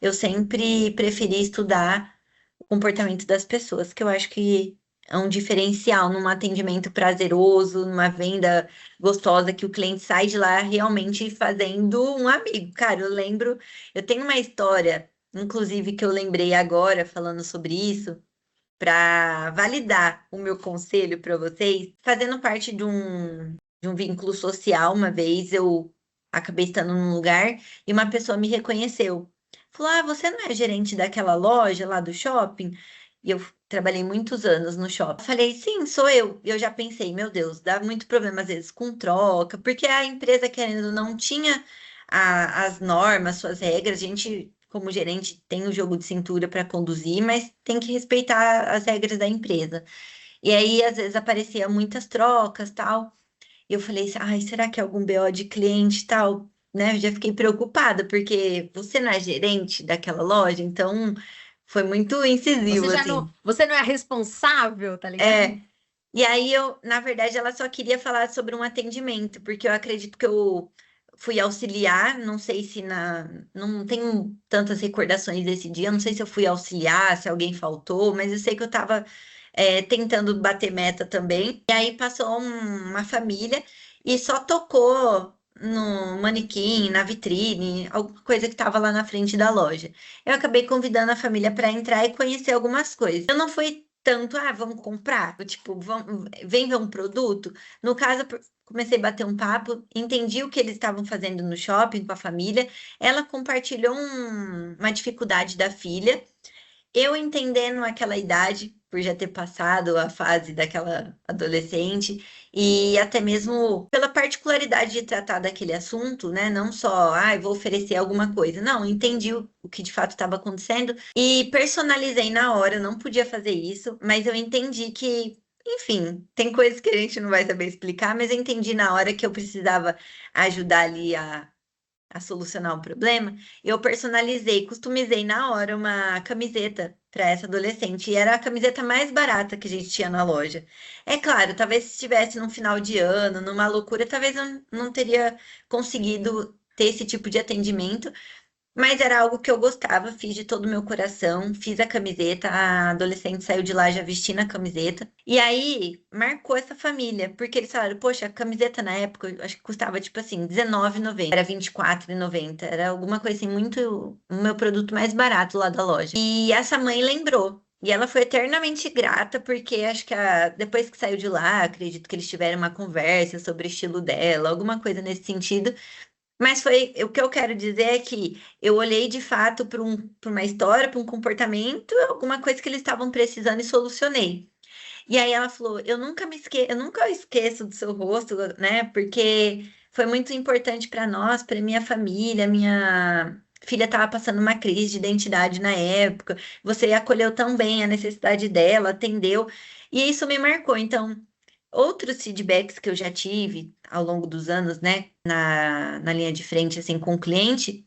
eu sempre preferi estudar o comportamento das pessoas, que eu acho que é um diferencial num atendimento prazeroso, numa venda gostosa, que o cliente sai de lá realmente fazendo um amigo. Cara, eu tenho uma história, inclusive, que eu lembrei agora falando sobre isso, para validar o meu conselho para vocês, fazendo parte de um vínculo social, uma vez eu acabei estando num lugar e uma pessoa me reconheceu. Falou: Ah, você não é gerente daquela loja lá do shopping? E eu trabalhei muitos anos no shopping. Eu falei: Sim, sou eu. E eu já pensei: Meu Deus, dá muito problema às vezes com troca, porque a empresa, querendo ou não, tinha as normas, suas regras. A gente, como gerente, tem o jogo de cintura para conduzir, mas tem que respeitar as regras da empresa. E aí, às vezes, aparecia muitas trocas, tal. E eu falei assim, ai, será que é algum BO de cliente e tal? Né? Eu já fiquei preocupada, porque você não é gerente daquela loja, então foi muito incisivo, assim. Você não é responsável, tá ligado? É, e aí na verdade, ela só queria falar sobre um atendimento, porque eu acredito que eu fui auxiliar, não sei se não tenho tantas recordações desse dia, não sei se eu fui auxiliar, se alguém faltou, mas eu sei que eu estava tentando bater meta também. E aí passou uma família e só tocou no manequim, na vitrine, alguma coisa que estava lá na frente da loja. Eu acabei convidando a família para entrar e conhecer algumas coisas. Eu não fui tanto, vamos comprar, tipo, vem ver um produto. No caso, comecei a bater um papo, entendi o que eles estavam fazendo no shopping com a família. Ela compartilhou uma dificuldade da filha. Eu entendendo aquela idade, por já ter passado a fase daquela adolescente, e até mesmo pela particularidade de tratar daquele assunto, né? Não só, vou oferecer alguma coisa. Não, entendi o que de fato estava acontecendo e personalizei na hora. Eu não podia fazer isso, mas eu entendi que, enfim, tem coisas que a gente não vai saber explicar, mas eu entendi na hora que eu precisava ajudar ali a solucionar o problema, eu personalizei, customizei na hora uma camiseta para essa adolescente. E era a camiseta mais barata que a gente tinha na loja. É claro, talvez se estivesse num final de ano, numa loucura, talvez eu não teria conseguido ter esse tipo de atendimento, mas era algo que eu gostava, fiz de todo o meu coração, fiz a camiseta, a adolescente saiu de lá já vestindo a camiseta. E aí marcou essa família, porque eles falaram, poxa, a camiseta na época, eu acho que custava tipo assim, R$19,90, era R$24,90, era alguma coisa assim, muito, o meu produto mais barato lá da loja. E essa mãe lembrou. E ela foi eternamente grata, porque acho que depois que saiu de lá, acredito que eles tiveram uma conversa sobre o estilo dela, alguma coisa nesse sentido. Mas foi o que eu quero dizer é que eu olhei de fato para uma história, para um comportamento, alguma coisa que eles estavam precisando e solucionei. E aí ela falou: eu nunca esqueço do seu rosto, né? Porque foi muito importante para nós, para minha família, minha filha estava passando uma crise de identidade na época. Você acolheu tão bem a necessidade dela, atendeu, e isso me marcou. Então, outros feedbacks que eu já tive ao longo dos anos, né, na linha de frente, assim, com o cliente,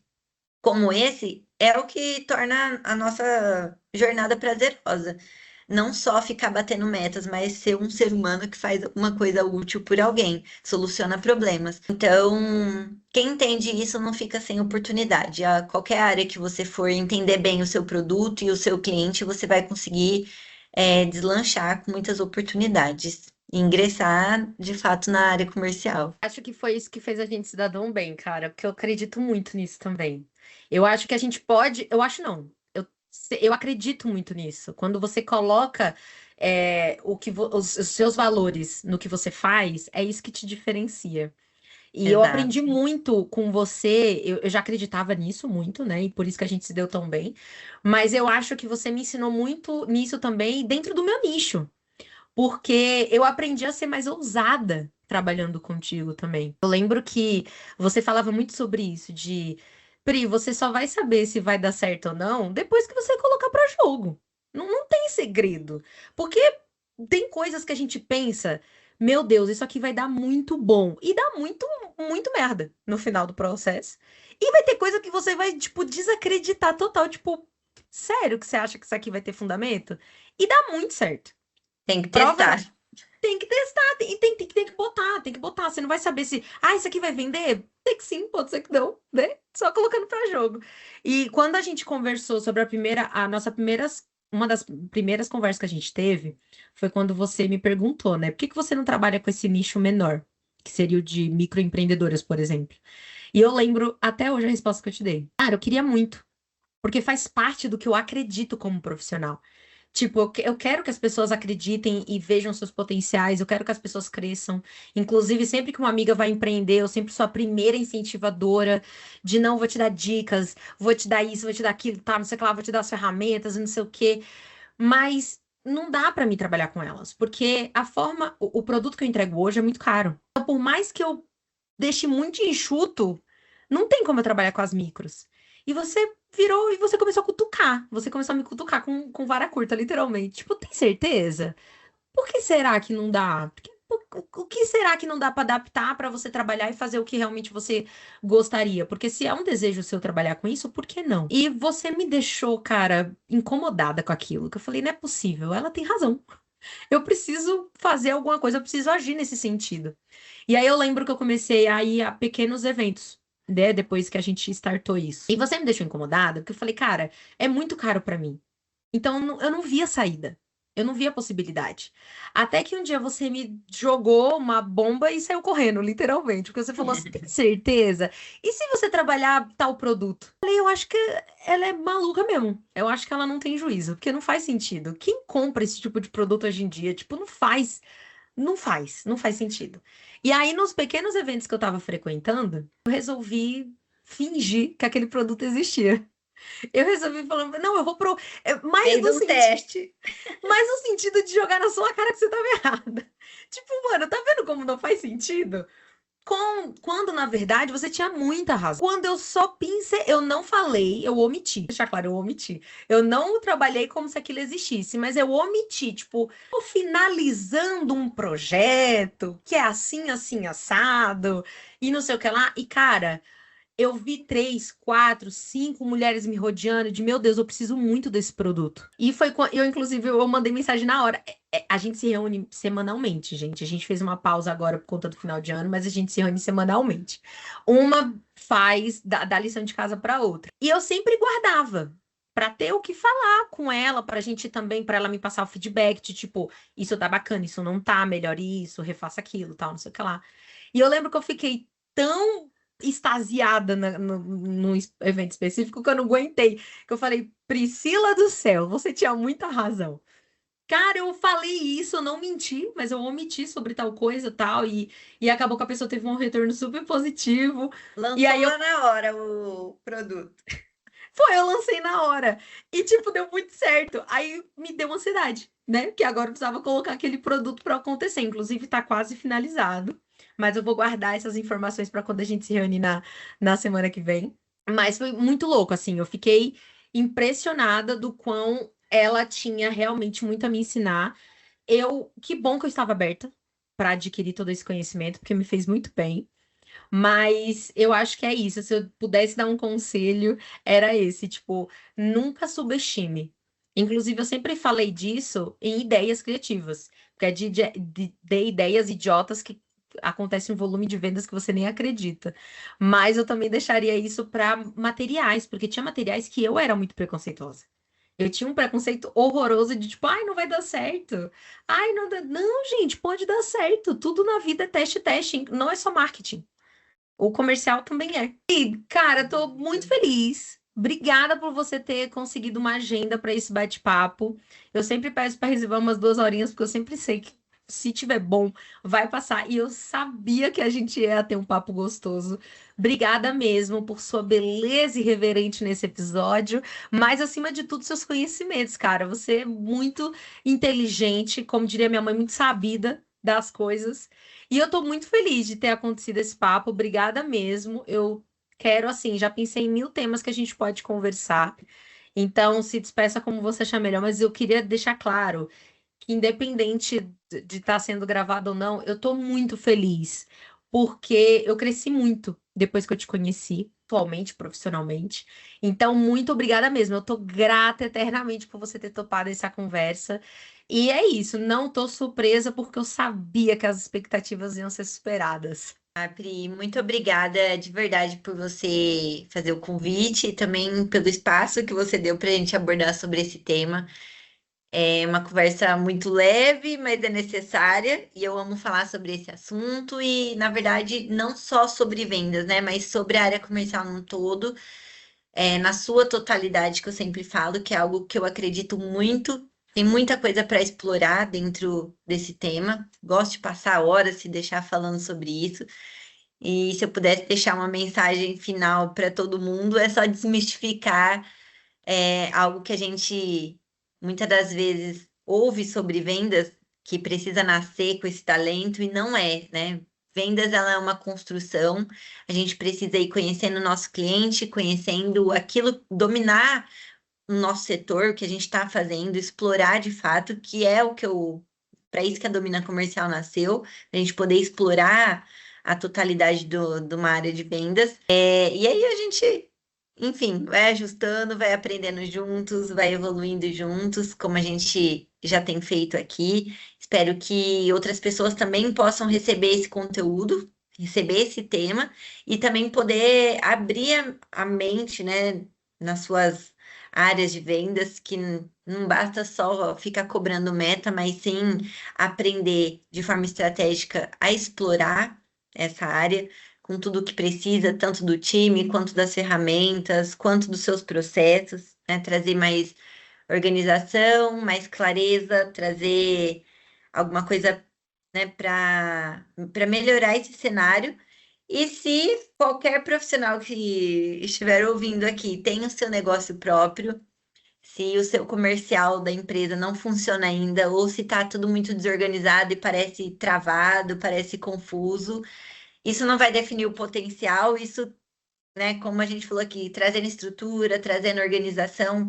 como esse, é o que torna a nossa jornada prazerosa. Não só ficar batendo metas, mas ser um ser humano que faz uma coisa útil por alguém, soluciona problemas. Então, quem entende isso não fica sem oportunidade. A qualquer área que você for entender bem o seu produto e o seu cliente, você vai conseguir, deslanchar com muitas oportunidades e ingressar de fato na área comercial. Acho que foi isso que fez a gente se dar tão bem, cara, porque eu acredito muito nisso também. Eu acho que a gente pode, eu acho não, eu acredito muito nisso. Quando você coloca os seus valores no que você faz, é isso que te diferencia. E eu aprendi Exato. muito com você, eu já acreditava nisso muito, né? E por isso que a gente se deu tão bem. Mas eu acho que você me ensinou muito nisso também dentro do meu nicho porque eu aprendi a ser mais ousada trabalhando contigo também. Eu lembro que você falava muito sobre isso, de Pri, você só vai saber se vai dar certo ou não depois que você colocar pra jogo. Não tem segredo. Porque tem coisas que a gente pensa, meu Deus, isso aqui vai dar muito bom. E dá muito, muito merda no final do processo. E vai ter coisa que você vai, tipo, desacreditar total. Tipo, sério que você acha que isso aqui vai ter fundamento? E dá muito certo. Tem que Prova testar. tem que testar, tem que botar, tem que botar. Você não vai saber se, isso aqui vai vender? Tem que sim, pode ser que não, né? Só colocando pra jogo. E quando a gente conversou sobre uma das primeiras conversas que a gente teve, foi quando você me perguntou, né? Por que que você não trabalha com esse nicho menor? Que seria o de microempreendedoras, por exemplo. E eu lembro até hoje a resposta que eu te dei. Cara, eu queria muito, porque faz parte do que eu acredito como profissional. Tipo, eu quero que as pessoas acreditem e vejam seus potenciais, eu quero que as pessoas cresçam. Inclusive, sempre que uma amiga vai empreender, eu sempre sou a primeira incentivadora de não vou te dar dicas, vou te dar isso, vou te dar aquilo, tá, não sei o que lá, vou te dar as ferramentas, e não sei o quê. Mas não dá pra mim trabalhar com elas, porque o produto que eu entrego hoje é muito caro. Então, por mais que eu deixe muito enxuto, não tem como eu trabalhar com as micros. E você virou e você começou a cutucar. Você começou a me cutucar com vara curta, literalmente. Tipo, tem certeza? Por que será que não dá? O que será que não dá para adaptar para você trabalhar e fazer o que realmente você gostaria? Porque se é um desejo seu trabalhar com isso, por que não? E você me deixou, cara, incomodada com aquilo. Que eu falei, não é possível. Ela tem razão. Eu preciso fazer alguma coisa, eu preciso agir nesse sentido. E aí eu lembro que eu comecei a ir a pequenos eventos, né, depois que a gente startou isso. E você me deixou incomodada, porque eu falei, cara, é muito caro pra mim. Então eu não via saída. Eu não via possibilidade. Até que um dia você me jogou uma bomba e saiu correndo, literalmente. Porque você falou, você tem certeza? E se você trabalhar tal produto? Eu falei, eu acho que ela é maluca mesmo. Eu acho que ela não tem juízo, porque não faz sentido. Quem compra esse tipo de produto hoje em dia? Tipo, não faz sentido. E aí, nos pequenos eventos que eu tava frequentando, eu resolvi fingir que aquele produto existia. Eu resolvi falar, não, eu vou pro. Mais Fez no um sentido, teste. mais no sentido de jogar na sua cara que você tava errada. Tipo, mano, tá vendo como não faz sentido? Quando, na verdade, você tinha muita razão. Quando eu só pensei, eu não falei, eu omiti. Deixa claro, eu omiti. Eu não trabalhei como se aquilo existisse, mas eu omiti, tipo, tô finalizando um projeto que é assim, assim, assado, e não sei o que lá. E, cara, eu vi 3, 4, 5 mulheres me rodeando de, meu Deus, eu preciso muito desse produto. E foi quando eu, inclusive, eu mandei mensagem na hora. A gente se reúne semanalmente, gente. A gente fez uma pausa agora por conta do final de ano, mas a gente se reúne semanalmente. Uma faz da lição de casa para outra. E eu sempre guardava para ter o que falar com ela, para a gente também, para ela me passar o feedback de tipo, isso tá bacana, isso não tá, melhore isso, refaça aquilo, tal, não sei o que lá. E eu lembro que eu fiquei tão extasiada no evento específico que eu não aguentei. Que eu falei, Priscila do céu, você tinha muita razão. Cara, eu falei isso, eu não menti, mas eu omiti sobre tal coisa tal, e acabou que a pessoa teve um retorno super positivo. E Lançou aí eu, lá na hora o produto. eu lancei na hora. E, tipo, deu muito certo. Aí me deu ansiedade, né? Que agora eu precisava colocar aquele produto para acontecer. Inclusive, tá quase finalizado. Mas eu vou guardar essas informações para quando a gente se reunir na semana que vem. Mas foi muito louco, assim. Eu fiquei impressionada do quão ela tinha realmente muito a me ensinar. Que bom que eu estava aberta para adquirir todo esse conhecimento, porque me fez muito bem. Mas eu acho que é isso. Se eu pudesse dar um conselho, era esse, tipo, nunca subestime. Inclusive, eu sempre falei disso em ideias criativas, porque é de ideias idiotas que acontece um volume de vendas que você nem acredita. Mas eu também deixaria isso para materiais, porque tinha materiais que eu era muito preconceituosa. Eu tinha um preconceito horroroso de tipo, ai, não vai dar certo. Ai, não dá. Não, gente, pode dar certo. Tudo na vida é teste, teste. Não é só marketing. O comercial também é. E, cara, tô muito feliz. Obrigada por você ter conseguido uma agenda para esse bate-papo. Eu sempre peço para reservar umas 2 horinhas, porque eu sempre sei que se tiver bom, vai passar. E eu sabia que a gente ia ter um papo gostoso. Obrigada mesmo por sua beleza irreverente nesse episódio, mas acima de tudo, seus conhecimentos, cara. Você é muito inteligente, como diria minha mãe, muito sabida das coisas. E eu tô muito feliz de ter acontecido esse papo. Obrigada mesmo. Eu quero, assim, já pensei em 1000 temas que a gente pode conversar. Então, se despeça como você achar melhor, mas eu queria deixar claro que, independente de estar sendo gravado ou não, eu tô muito feliz, porque eu cresci muito depois que eu te conheci, atualmente, profissionalmente. Então, muito obrigada mesmo. Eu tô grata eternamente por você ter topado essa conversa. E é isso, não tô surpresa porque eu sabia que as expectativas iam ser superadas. Ah, Pri, muito obrigada de verdade por você fazer o convite e também pelo espaço que você deu para a gente abordar sobre esse tema. É uma conversa muito leve, mas é necessária, e eu amo falar sobre esse assunto, e, na verdade, não só sobre vendas, né, mas sobre a área comercial num todo, na sua totalidade, que eu sempre falo, que é algo que eu acredito muito. Tem muita coisa para explorar dentro desse tema. Gosto de passar horas se deixar falando sobre isso. E se eu pudesse deixar uma mensagem final para todo mundo, é só desmistificar algo que a gente muitas das vezes ouve sobre vendas, que precisa nascer com esse talento e não é, né? Vendas, ela é uma construção, a gente precisa ir conhecendo o nosso cliente, conhecendo aquilo, dominar o nosso setor, o que a gente está fazendo, explorar de fato, que é o que eu, para isso que a Domina Comercial nasceu, a gente poder explorar a totalidade de uma área de vendas. E aí a gente, enfim, vai ajustando, vai aprendendo juntos, vai evoluindo juntos, como a gente já tem feito aqui. Espero que outras pessoas também possam receber esse conteúdo, receber esse tema e também poder abrir a mente, né, nas suas áreas de vendas, que não basta só ficar cobrando meta, mas sim aprender de forma estratégica a explorar essa área com tudo o que precisa, tanto do time, quanto das ferramentas, quanto dos seus processos, né? Trazer mais organização, mais clareza, trazer alguma coisa, né, para melhorar esse cenário E se qualquer profissional que estiver ouvindo aqui tem o seu negócio próprio, se o seu comercial da empresa não funciona ainda, ou se está tudo muito desorganizado e parece travado, parece confuso, isso não vai definir o potencial, isso, né, como a gente falou aqui, trazendo estrutura, trazendo organização,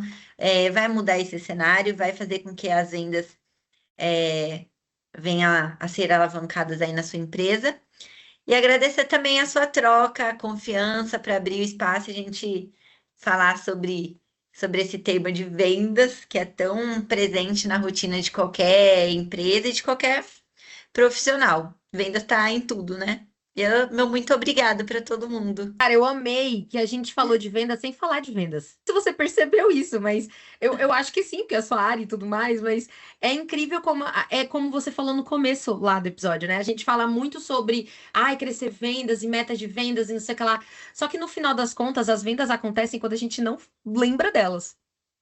vai mudar esse cenário, vai fazer com que as vendas é, venham a ser alavancadas aí na sua empresa. E agradecer também a sua troca, a confiança para abrir o espaço e a gente falar sobre esse tema de vendas que é tão presente na rotina de qualquer empresa e de qualquer profissional. Vendas está em tudo, né? Meu muito obrigado para todo mundo. Cara, eu amei que a gente falou de vendas sem falar de vendas. Se você percebeu isso, mas eu acho que sim, porque é a sua área e tudo mais, mas é incrível como é como você falou no começo lá do episódio, né? A gente fala muito sobre crescer vendas e metas de vendas e não sei o que lá. Só que no final das contas, as vendas acontecem quando a gente não lembra delas.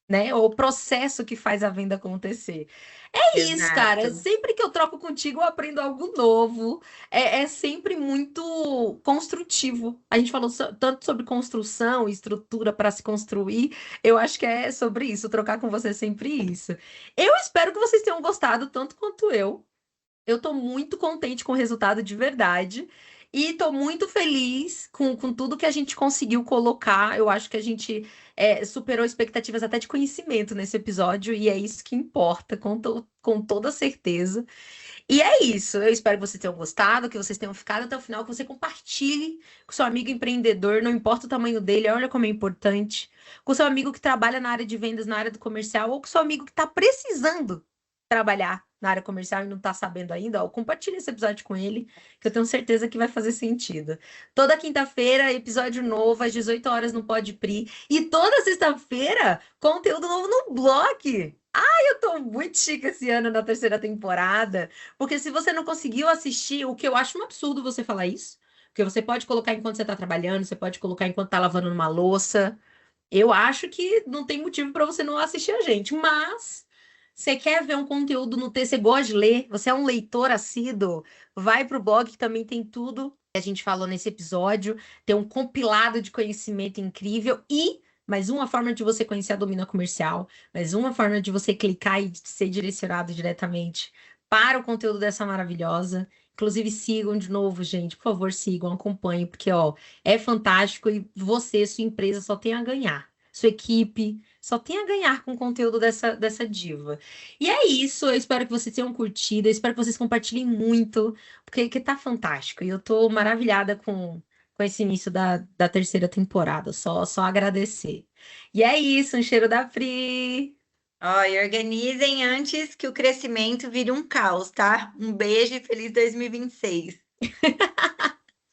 Né? O processo que faz a venda acontecer. É isso, cara. Exato. Sempre que eu troco contigo, eu aprendo algo novo. É sempre muito construtivo. A gente falou tanto sobre construção e estrutura para se construir. Eu acho que é sobre isso. Trocar com você é sempre isso. Eu espero que vocês tenham gostado tanto quanto eu. Eu tô muito contente com o resultado de verdade. E tô muito feliz com tudo que a gente conseguiu colocar. Eu acho que a gente superou expectativas até de conhecimento nesse episódio, e é isso que importa, com toda certeza. E é isso. Eu espero que vocês tenham gostado, que vocês tenham ficado até o final, que você compartilhe com seu amigo empreendedor, não importa o tamanho dele, olha como é importante. Com seu amigo que trabalha na área de vendas, na área do comercial, ou com seu amigo que está precisando trabalhar na área comercial e não está sabendo ainda, ó, compartilhe esse episódio com ele, que eu tenho certeza que vai fazer sentido. Toda quinta-feira, episódio novo, às 18 horas no Podpri. E toda sexta-feira, conteúdo novo no blog. Eu tô muito chique esse ano na terceira temporada, porque se você não conseguiu assistir, o que eu acho um absurdo você falar isso, porque você pode colocar enquanto você tá trabalhando, você pode colocar enquanto tá lavando uma louça. Eu acho que não tem motivo para você não assistir a gente, mas você quer ver um conteúdo no texto, você gosta de ler, você é um leitor assíduo, vai pro blog que também tem tudo que a gente falou nesse episódio, tem um compilado de conhecimento incrível e mais uma forma de você conhecer a Domina Comercial, mais uma forma de você clicar e ser direcionado diretamente para o conteúdo dessa maravilhosa. Inclusive, sigam de novo, gente. Por favor, sigam, acompanhem, porque, ó, é fantástico e você, sua empresa, só tem a ganhar. Sua equipe só tem a ganhar com o conteúdo dessa diva. E é isso. Eu espero que vocês tenham curtido. Eu espero que vocês compartilhem muito, porque que tá fantástico. E eu tô maravilhada com esse início da terceira temporada. Só agradecer. E é isso. Um cheiro da Pri. Ó, e organizem antes que o crescimento vire um caos, tá? Um beijo e feliz 2026.